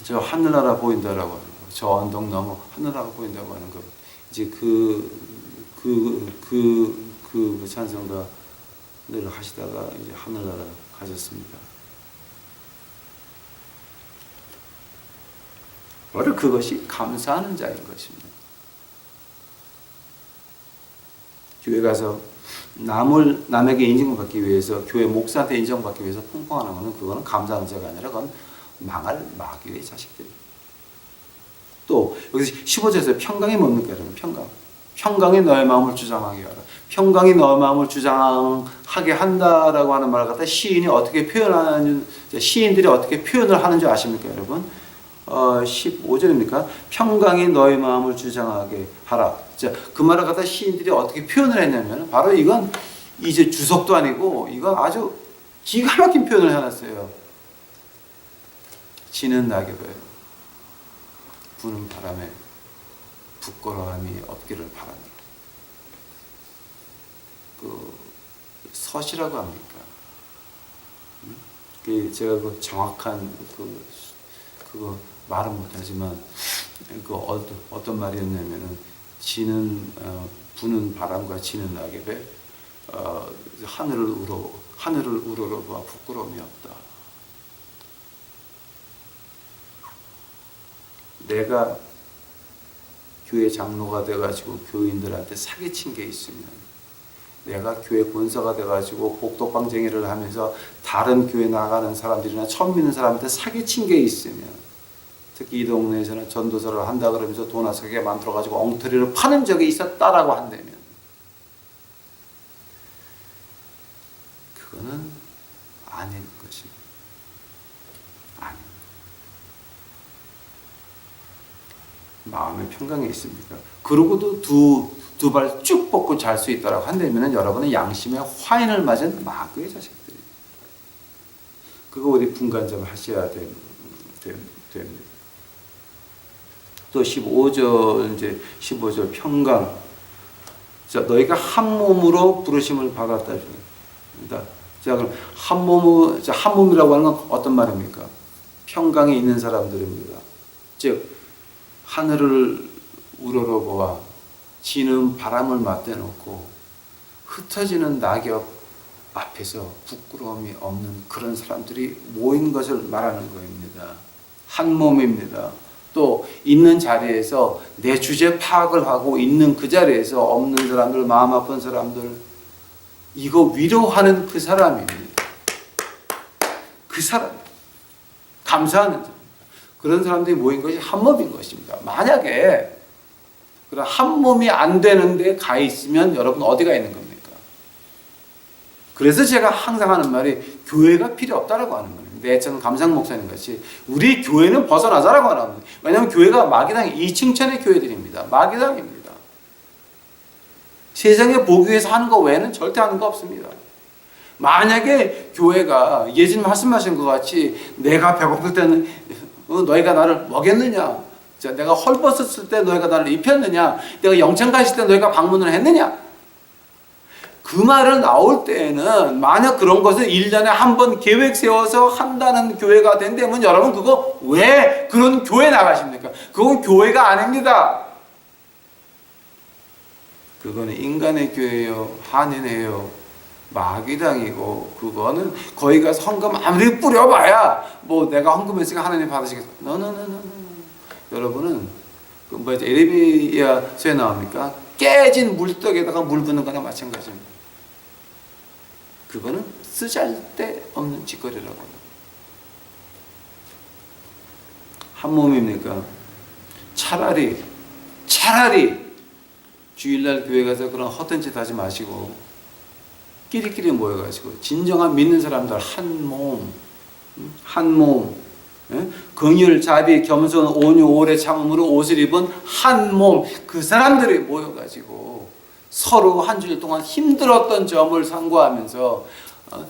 [SPEAKER 2] 저 하늘나라 보인다라고 하는 거, 저 언덕 너머 하늘나라 보인다고 하는 거, 이제 그 찬송가를 하시다가 이제 하늘나라 가셨습니다. 바로 그것이 감사하는 자인 것입니다. 교회 가서 남에게 인정받기 위해서 교회 목사한테 인정받기 위해서 펑펑하는 것은 그거는 감사하는 자가 아니라 그건 망할 마귀의 자식들. 또 여기서 15절에서 평강이 뭡니까 여러분? 평강이 너의 마음을 주장하게 하라. 평강이 너의 마음을 주장하게 한다라고 하는 말을 갖다 시인들이 어떻게 표현을 하는 줄 아십니까 여러분? 15절입니까? 평강이 너의 마음을 주장하게 하라. 자, 그 말을 갖다 시인들이 어떻게 표현을 했냐면 바로 이건 이제 주석도 아니고 이건 아주 기가 막힌 표현을 해놨어요. 지는 낙엽에 부는 바람에 부끄러움이 없기를 바랍니다. 그 서시라고 합니까? 그 제가 그 정확한 그거 말은 못하지만 그 어떤 말이었냐면은 부는 바람과 지는 낙엽에 하늘을 우러러 봐 부끄러움이 없다. 내가 교회 장로가 돼가지고 교인들한테 사기친 게 있으면, 내가 교회 권사가 돼가지고 복덕방쟁이를 하면서 다른 교회 나가는 사람들이나 처음 믿는 사람한테 사기친 게 있으면, 특히 이 동네에서는 전도서를 한다 그러면서 돈 아깝게 만들어가지고 엉터리를 파는 적이 있었다라고 한다면, 그거는 아닌 것입니다. 아닌. 마음의 평강이 있습니까? 그러고도 두 발 쭉 뻗고 잘 수 있다라고 한다면 여러분은 양심의 화인을 맞은 마귀의 자식들이에요. 그거 우리 분간점 하셔야 됩니다. 또 15절 평강. 자, 너희가 한 몸으로 부르심을 받았다 중입니다. 자, 그럼 한 몸이라고 하는 건 어떤 말입니까? 평강에 있는 사람들입니다. 즉 하늘을 우러러보아 지는 바람을 맞대놓고 흩어지는 낙엽 앞에서 부끄러움이 없는 그런 사람들이 모인 것을 말하는 것입니다. 한 몸입니다. 또 있는 자리에서 내 주제 파악을 하고 있는 그 자리에서 없는 사람들, 마음 아픈 사람들, 이거 위로하는 그 사람입니다. 그 사람, 감사하는 사람. 그런 사람들이 모인 것이 한 몸인 것입니다. 만약에 그런 한 몸이 안 되는데 가 있으면 여러분 어디가 있는 겁니까? 그래서 제가 항상 하는 말이 교회가 필요 없다라고 하는 겁니다. 저는 감상 목사님 같이 우리 교회는 벗어나자라고 하는 겁니다. 왜냐하면 교회가 마귀당 이층천의 교회들입니다. 마귀당입니다. 세상에 보기 위해서 하는 거 외에는 절대 하는 거 없습니다. 만약에 교회가 예수님 말씀하신 것 같이 내가 배고플 때는 너희가 나를 먹였느냐? 내가 헐벗었을 때 너희가 나를 입혔느냐? 내가 영창 가실 때 너희가 방문을 했느냐? 그 말을 나올 때에는 만약 그런 것을 1년에 한 번 계획 세워서 한다는 교회가 된다면 여러분 그거 왜 그런 교회 나가십니까? 그건 교회가 아닙니다. 그거는 인간의 교회요, 한인회요, 마귀당이고, 그거는 거기 가서 헌금 아무리 뿌려봐야 뭐 내가 헌금했으니까 하나님 받으시겠다. 노노노노노. 여러분은 그 에레미야서에 나옵니까? 깨진 물떡에다가 물 붓는 거나 마찬가지입니다. 그거는 쓰잘데없는 짓거리라고 합니다. 한 몸입니까? 차라리 주일날 교회 가서 그런 헛된 짓 하지 마시고 끼리끼리 모여가지고 진정한 믿는 사람들 한 몸, 긍휼, 자비, 겸손, 온유, 오래 참음으로 옷을 입은 한 몸, 그 사람들이 모여가지고 서로 한 주일 동안 힘들었던 점을 상고하면서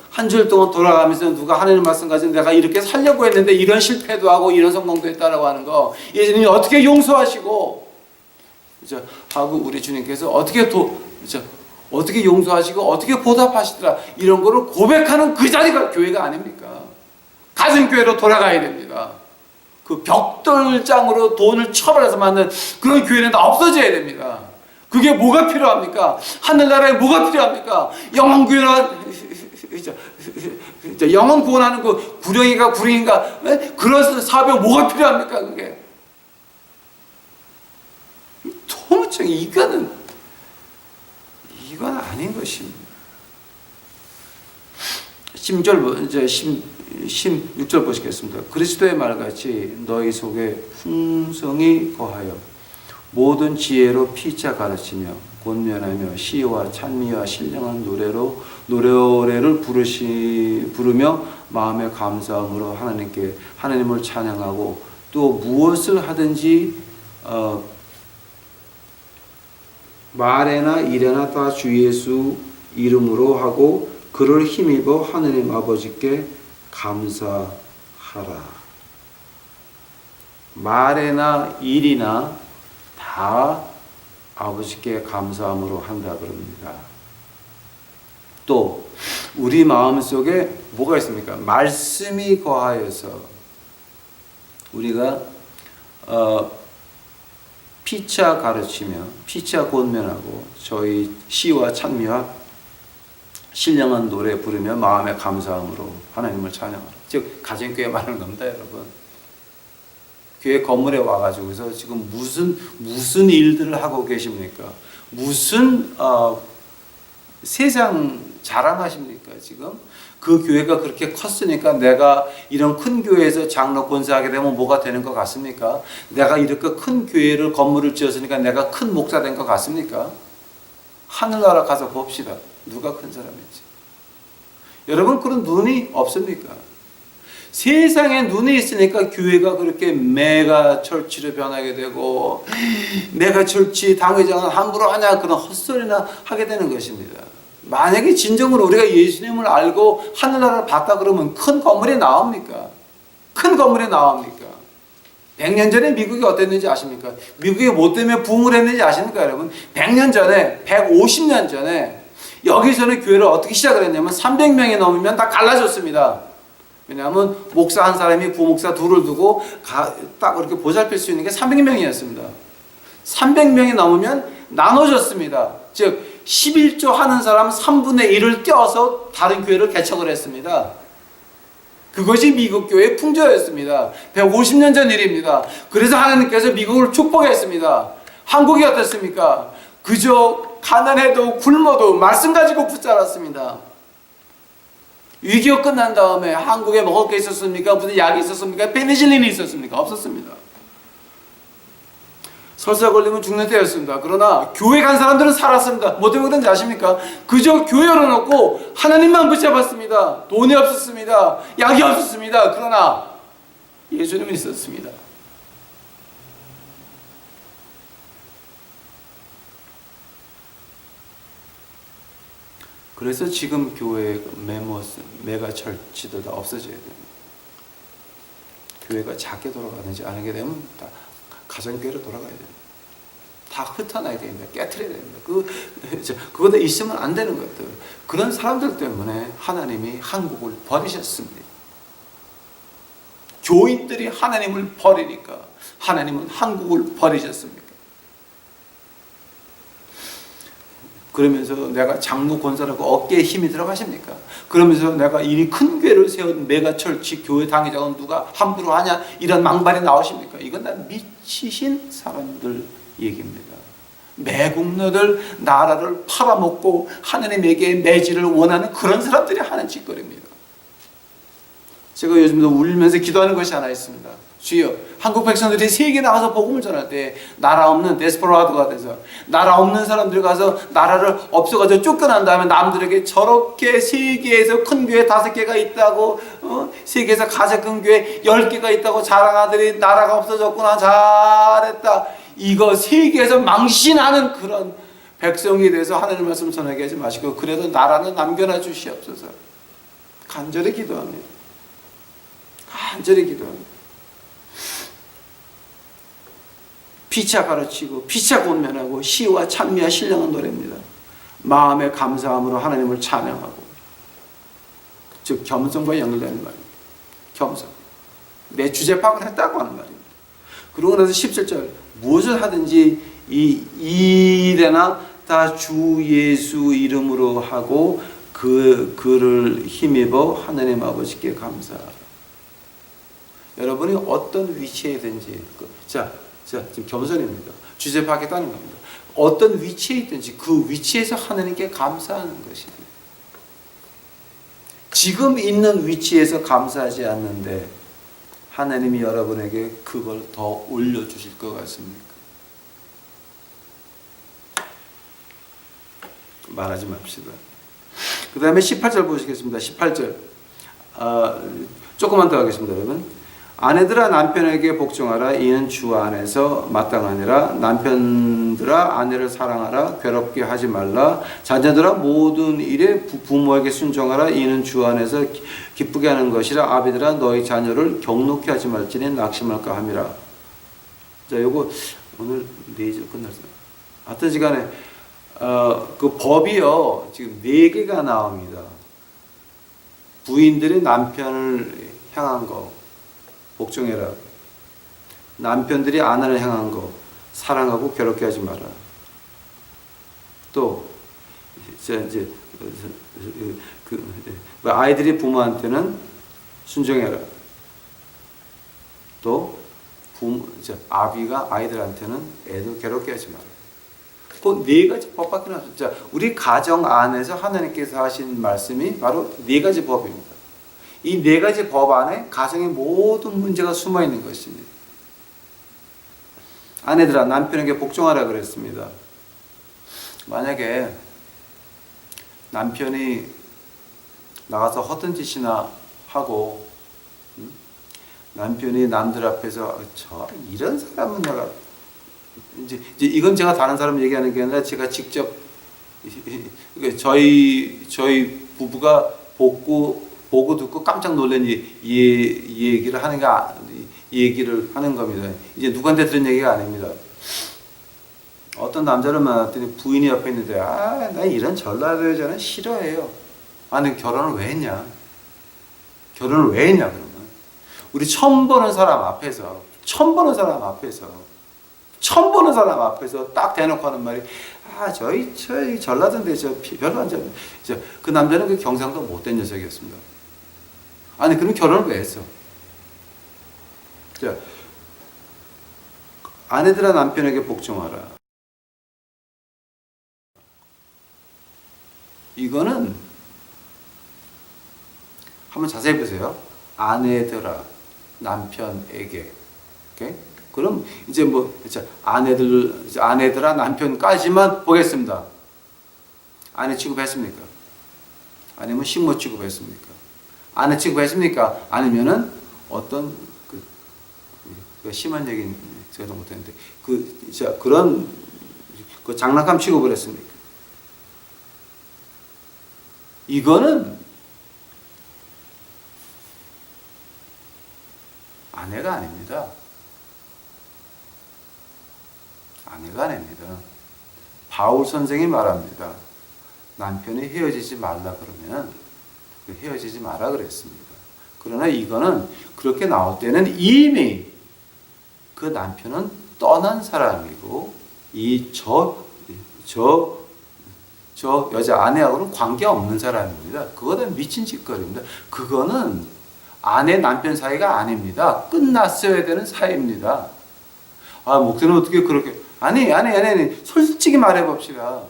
[SPEAKER 2] 한 주일 동안 돌아가면서 누가 하나님 말씀 가지고 내가 이렇게 살려고 했는데 이런 실패도 하고 이런 성공도 했다라고 하는 거 예수님이 어떻게 용서하시고 하고 우리 주님께서 어떻게 용서하시고 어떻게 보답하시더라 이런 거를 고백하는 그 자리가 교회가 아닙니까? 가정교회로 돌아가야 됩니다. 그 벽돌장으로 돈을 처벌해서 만든 그런 교회는 다 없어져야 됩니다. 그게 뭐가 필요합니까? 하늘나라에 뭐가 필요합니까? 영혼 구원하는 그 구령인가 그런 사업에 뭐가 필요합니까? 그게 도무지 이건 아닌 것입니다. 16절 보시겠습니다. 그리스도의 말같이 너희 속에 풍성이 거하여 모든 지혜로 피차 가르치며 권면하며 시와 찬미와 신령한 노래를 부르며 마음의 감사함으로 하나님을 찬양하고 또 무엇을 하든지 말에나 일에나 다 주 예수 이름으로 하고 그를 힘입어 하느님 아버지께 감사하라. 말이나 일이나 다 아버지께 감사함으로 한다 그럽니다. 또 우리 마음속에 뭐가 있습니까? 말씀이 거하여서 우리가 피차 가르치며 피차 권면하고 저희 시와 찬미와 신령한 노래 부르며 마음의 감사함으로 하나님을 찬양하라. 즉 가정교회 말하는 겁니다, 여러분. 교회 건물에 와가지고서 지금 무슨 일들을 하고 계십니까? 무슨 세상 자랑하십니까? 지금 그 교회가 그렇게 컸으니까 내가 이런 큰 교회에서 장로 권사하게 되면 뭐가 되는 것 같습니까? 내가 이렇게 큰 교회를 건물을 지었으니까 내가 큰 목사 된 것 같습니까? 하늘나라 가서 봅시다. 누가 큰 사람인지. 여러분 그런 눈이 없습니까? 세상에 눈이 있으니까 교회가 그렇게 메가 철치로 변하게 되고 메가 철치 당회장은 함부로 하냐 그런 헛소리나 하게 되는 것입니다. 만약에 진정으로 우리가 예수님을 알고 하늘나라를 봤다 그러면 큰 건물이 나옵니까? 큰 건물이 나옵니까? 100년 전에 미국이 어땠는지 아십니까? 미국이 뭐 때문에 붐을 했는지 아십니까 여러분? 100년 전에 150년 전에 여기서는 교회를 어떻게 시작을 했냐면 300명이 넘으면 다 갈라졌습니다. 왜냐하면 목사 한 사람이 부목사 둘을 두고 딱 이렇게 보살필 수 있는 게 300명이었습니다. 300명이 넘으면 나눠졌습니다. 즉 11조 하는 사람 3분의 1을 떼어서 다른 교회를 개척을 했습니다. 그것이 미국 교회의 풍조였습니다. 150년 전 일입니다. 그래서 하나님께서 미국을 축복했습니다. 한국이 어떻습니까? 그저 가난해도 굶어도 말씀 가지고 붙잡았습니다. 위기가 끝난 다음에 한국에 먹을 게 있었습니까? 무슨 약이 있었습니까? 페니실린이 있었습니까? 없었습니다. 설사 걸리면 죽는 때였습니다. 그러나 교회 간 사람들은 살았습니다. 뭐 때문에 그런지 아십니까? 그저 교회 열어놓고 하나님만 붙잡았습니다. 돈이 없었습니다. 약이 없었습니다. 그러나 예수님은 있었습니다. 그래서 지금 교회의 메가철치도 다 없어져야 됩니다. 교회가 작게 돌아가는지 아는 게 되면 다 가정교회로 돌아가야 됩니다. 다 흩어나야 됩니다. 깨트려야 됩니다. 그거다 있으면 안 되는 것들. 그런 사람들 때문에 하나님이 한국을 버리셨습니다. 교인들이 하나님을 버리니까 하나님은 한국을 버리셨습니다. 그러면서 내가 장로 권사라고 어깨에 힘이 들어가십니까? 그러면서 내가 이 큰 교회를 세운 메가철치 교회 당회장은 누가 함부로 하냐? 이런 망발이 나오십니까? 이건 다 미치신 사람들 얘기입니다. 매국노들 나라를 팔아먹고 하나님에게 매질을 원하는 그런 사람들이 하는 짓거리입니다. 제가 요즘도 울면서 기도하는 것이 하나 있습니다. 주여, 한국 백성들이 세계 나가서 복음을 전할 때 나라 없는 데스퍼라도가 돼서 나라 없는 사람들 가서 나라를 없어가지고 쫓겨난 다음에 남들에게 저렇게 세계에서 큰 교회 5개가 있다고 세계에서 가장 큰 교회 10개가 있다고 자랑하더니 나라가 없어졌구나 잘했다 이거 세계에서 망신하는 그런 백성이 돼서 하나님 말씀 전하게 하지 마시고 그래도 나라는 남겨놔 주시옵소서. 간절히 기도합니다. 간절히 기도합니다. 피차 가르치고 피차 권면하고 시와 찬미와 신령한 노래입니다. 마음의 감사함으로 하나님을 찬양하고 즉 겸손과 연결되는 말입니다. 겸손. 내 주제 파악을 했다고 하는 말입니다. 그러고 나서 17절 무엇을 하든지 이 일에나 다 주 예수 이름으로 하고 그를 힘입어 하나님 아버지께 감사하라. 여러분이 어떤 위치에든지 자 지금 겸손입니다. 주제 파악했다는 겁니다. 어떤 위치에 있든지 그 위치에서 하나님께 감사하는 것입니다. 지금 있는 위치에서 감사하지 않는데 하나님이 여러분에게 그걸 더 올려주실 것 같습니까? 말하지 맙시다. 그 다음에 18절 보시겠습니다. 18절 조금만 더 하겠습니다. 여러분 아내들아 남편에게 복종하라. 이는 주 안에서 마땅하니라. 남편들아 아내를 사랑하라. 괴롭게 하지 말라. 자녀들아 모든 일에 부모에게 순종하라. 이는 주 안에서 기쁘게 하는 것이라. 아비들아 너희 자녀를 경록히 하지 말지니 낙심할까 함이라. 자, 요거 오늘 4주 끝났어요. 하여튼 시간에 그 법이요 지금 4개가 나옵니다. 부인들이 남편을 향한 거 복종해라. 남편들이 아내를 향한 거 사랑하고 괴롭게 하지 마라. 또 이제 아이들이 부모한테는 순종해라. 또 아비가 아이들한테는 애들 괴롭게 하지 마라. 그 4가지 법밖에 없어요. 자, 우리 가정 안에서 하나님께서 하신 말씀이 바로 4가지 법입니다. 이 4가지 법 안에 가정의 모든 문제가 숨어 있는 것입니다. 아내들아 남편에게 복종하라 그랬습니다. 만약에 남편이 나가서 허튼 짓이나 하고 남편이 남들 앞에서 저 이런 사람은 내가 이제 이건 제가 다른 사람 얘기하는 게 아니라 제가 직접 저희 부부가 보고 듣고 깜짝 놀란 이 얘기를 이 얘기를 하는 겁니다. 이제 누구한테 들은 얘기가 아닙니다. 어떤 남자를 만났더니 부인이 옆에 있는데 나 이런 전라도 여자는 싫어해요. 아니 결혼을 왜 했냐? 결혼을 왜 했냐 그러면 우리 처음 보는 사람 앞에서 딱 대놓고 하는 말이 저희 전라도인데 저 별로 안 좋아요. 그 남자는 그 경상도 못된 녀석이었습니다. 아니 그럼 결혼을 왜 했어? 자, 아내들아 남편에게 복종하라. 이거는 한번 자세히 보세요. 아내들아 남편에게. 오케이? 그럼 이제 아내들아 남편까지만 보겠습니다. 아내 취급했습니까? 아니면 식모 취급했습니까? 아내 취급했습니까? 아니면은 어떤 그 심한 얘기는 제가 못했는데 그런 장난감 취급을 했습니까? 이거는 아내가 아닙니다. 아내가 아닙니다. 바울 선생이 말합니다. 남편이 헤어지지 말라 그러면 헤어지지 마라 그랬습니다. 그러나 이거는 그렇게 나올 때는 이미 그 남편은 떠난 사람이고 저 여자 아내하고는 관계없는 사람입니다. 그거는 미친 짓거리입니다. 그거는 아내 남편 사이가 아닙니다. 끝났어야 되는 사이입니다. 목사님 어떻게 그렇게 아니 솔직히 말해봅시다.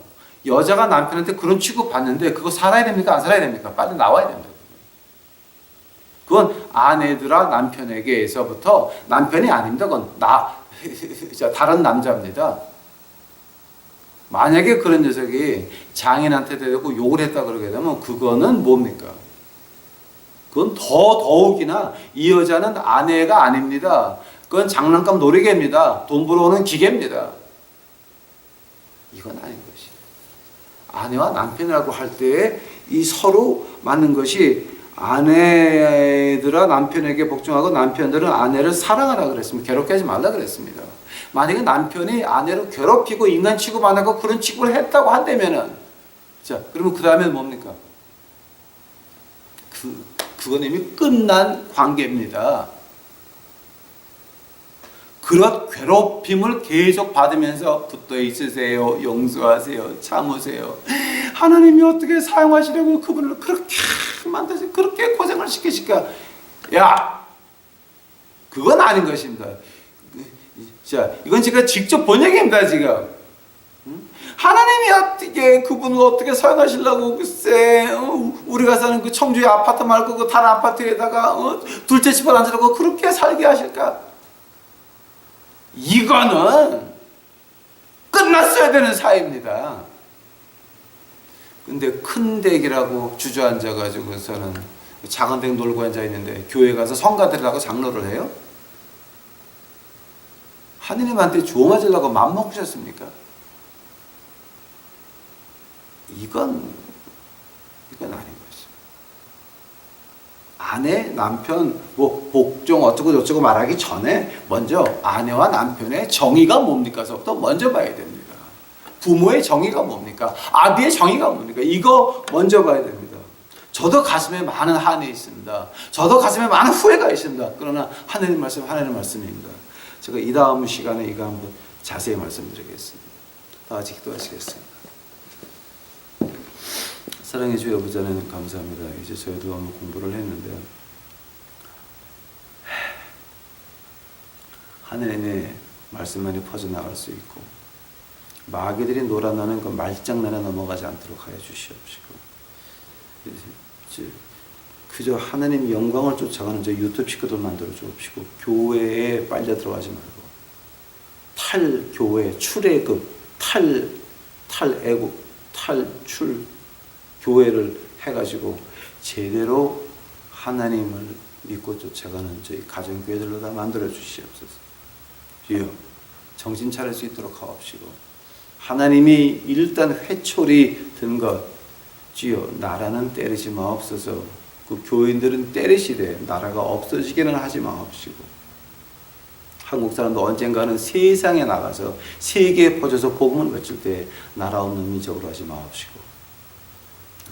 [SPEAKER 2] 여자가 남편한테 그런 취급 받는데 그거 살아야 됩니까? 안 살아야 됩니까? 빨리 나와야 됩니다. 그건 아내들아 남편에게서부터 남편이 아닙니다. 그건 다른 남자입니다. 만약에 그런 녀석이 장인한테 대고 욕을 했다 그러게 되면 그거는 뭡니까? 그건 더욱이나 이 여자는 아내가 아닙니다. 그건 장난감 놀이개입니다. 돈 벌어오는 기계입니다. 이건 아닌 것이. 아내와 남편이라고 할 때 이 서로 맞는 것이 아내들아 남편에게 복종하고 남편들은 아내를 사랑하라 그랬습니다. 괴롭게 하지 말라 그랬습니다. 만약에 남편이 아내를 괴롭히고 인간 취급 안 하고 그런 취급을 했다고 한다면은 그러면 그 다음에 뭡니까? 그건 이미 끝난 관계입니다. 그런 괴롭힘을 계속 받으면서 붙어 있으세요. 용서하세요. 참으세요. 하나님이 어떻게 사용하시려고 그분을 그렇게 만드시 그렇게 고생을 시키실까? 그건 아닌 것입니다. 이건 제가 직접 본 얘기입니다. 지금 하나님이 어떻게 그분을 어떻게 사용하시려고 글쎄 우리가 사는 그 청주의 아파트 말고 그 다른 아파트에다가 둘째 집을 앉으라고 그렇게 살게 하실까? 이거는 끝났어야 되는 사이입니다. 근데 큰 댁이라고 주저앉아가지고서는 작은 댁 놀고 앉아있는데 교회 가서 성가들이라고 장로를 해요? 하느님한테 조음하시려고 맘먹으셨습니까? 이건 아닌 것입니다. 아내, 남편, 뭐 복종 어쩌고 저쩌고 말하기 전에 먼저 아내와 남편의 정의가 뭡니까?서부터 먼저 봐야 됩니다. 부모의 정의가 뭡니까? 아비의 정의가 뭡니까? 이거 먼저 봐야 됩니다. 저도 가슴에 많은 한이 있습니다. 저도 가슴에 많은 후회가 있습니다. 그러나 하나님 말씀, 하나님 말씀입니다. 제가 이 다음 시간에 이거 한번 자세히 말씀드리겠습니다. 다 같이 기도하시겠습니다. 사랑해 주 여보자 하나님 감사합니다. 이제 저희도 너무 공부를 했는데 하나님의 말씀만이 퍼져나갈 수 있고 마귀들이 놀아나는 그 말장난에 넘어가지 않도록 하여 주시옵시고 그저 하나님 영광을 쫓아가는 저 유튜브 식구들 만들어 주옵시고 교회에 빨려 들어가지 말고 탈교회, 출애굽, 탈애굽, 탈출 교회를 해가지고 제대로 하나님을 믿고 쫓아가는 저희 가정교회들로 다 만들어 주시옵소서. 주여 정신 차릴 수 있도록 하옵시고 하나님이 일단 회초리 든 것 주여 나라는 때리지 마옵소서. 그 교인들은 때리시되 나라가 없어지기는 하지 마옵시고 한국 사람도 언젠가는 세상에 나가서 세계에 퍼져서 복음을 외칠 때 나라 없는 민족으로 하지 마옵시고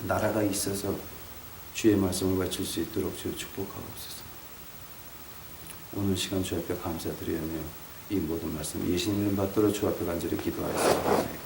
[SPEAKER 2] 나라가 있어서 주의 말씀을 외칠 수 있도록 주여 축복하옵소서. 오늘 시간 주 앞에 감사드리며 이 모든 말씀 예수님 이름 받들어 주 앞에 간절히 기도하였습니다.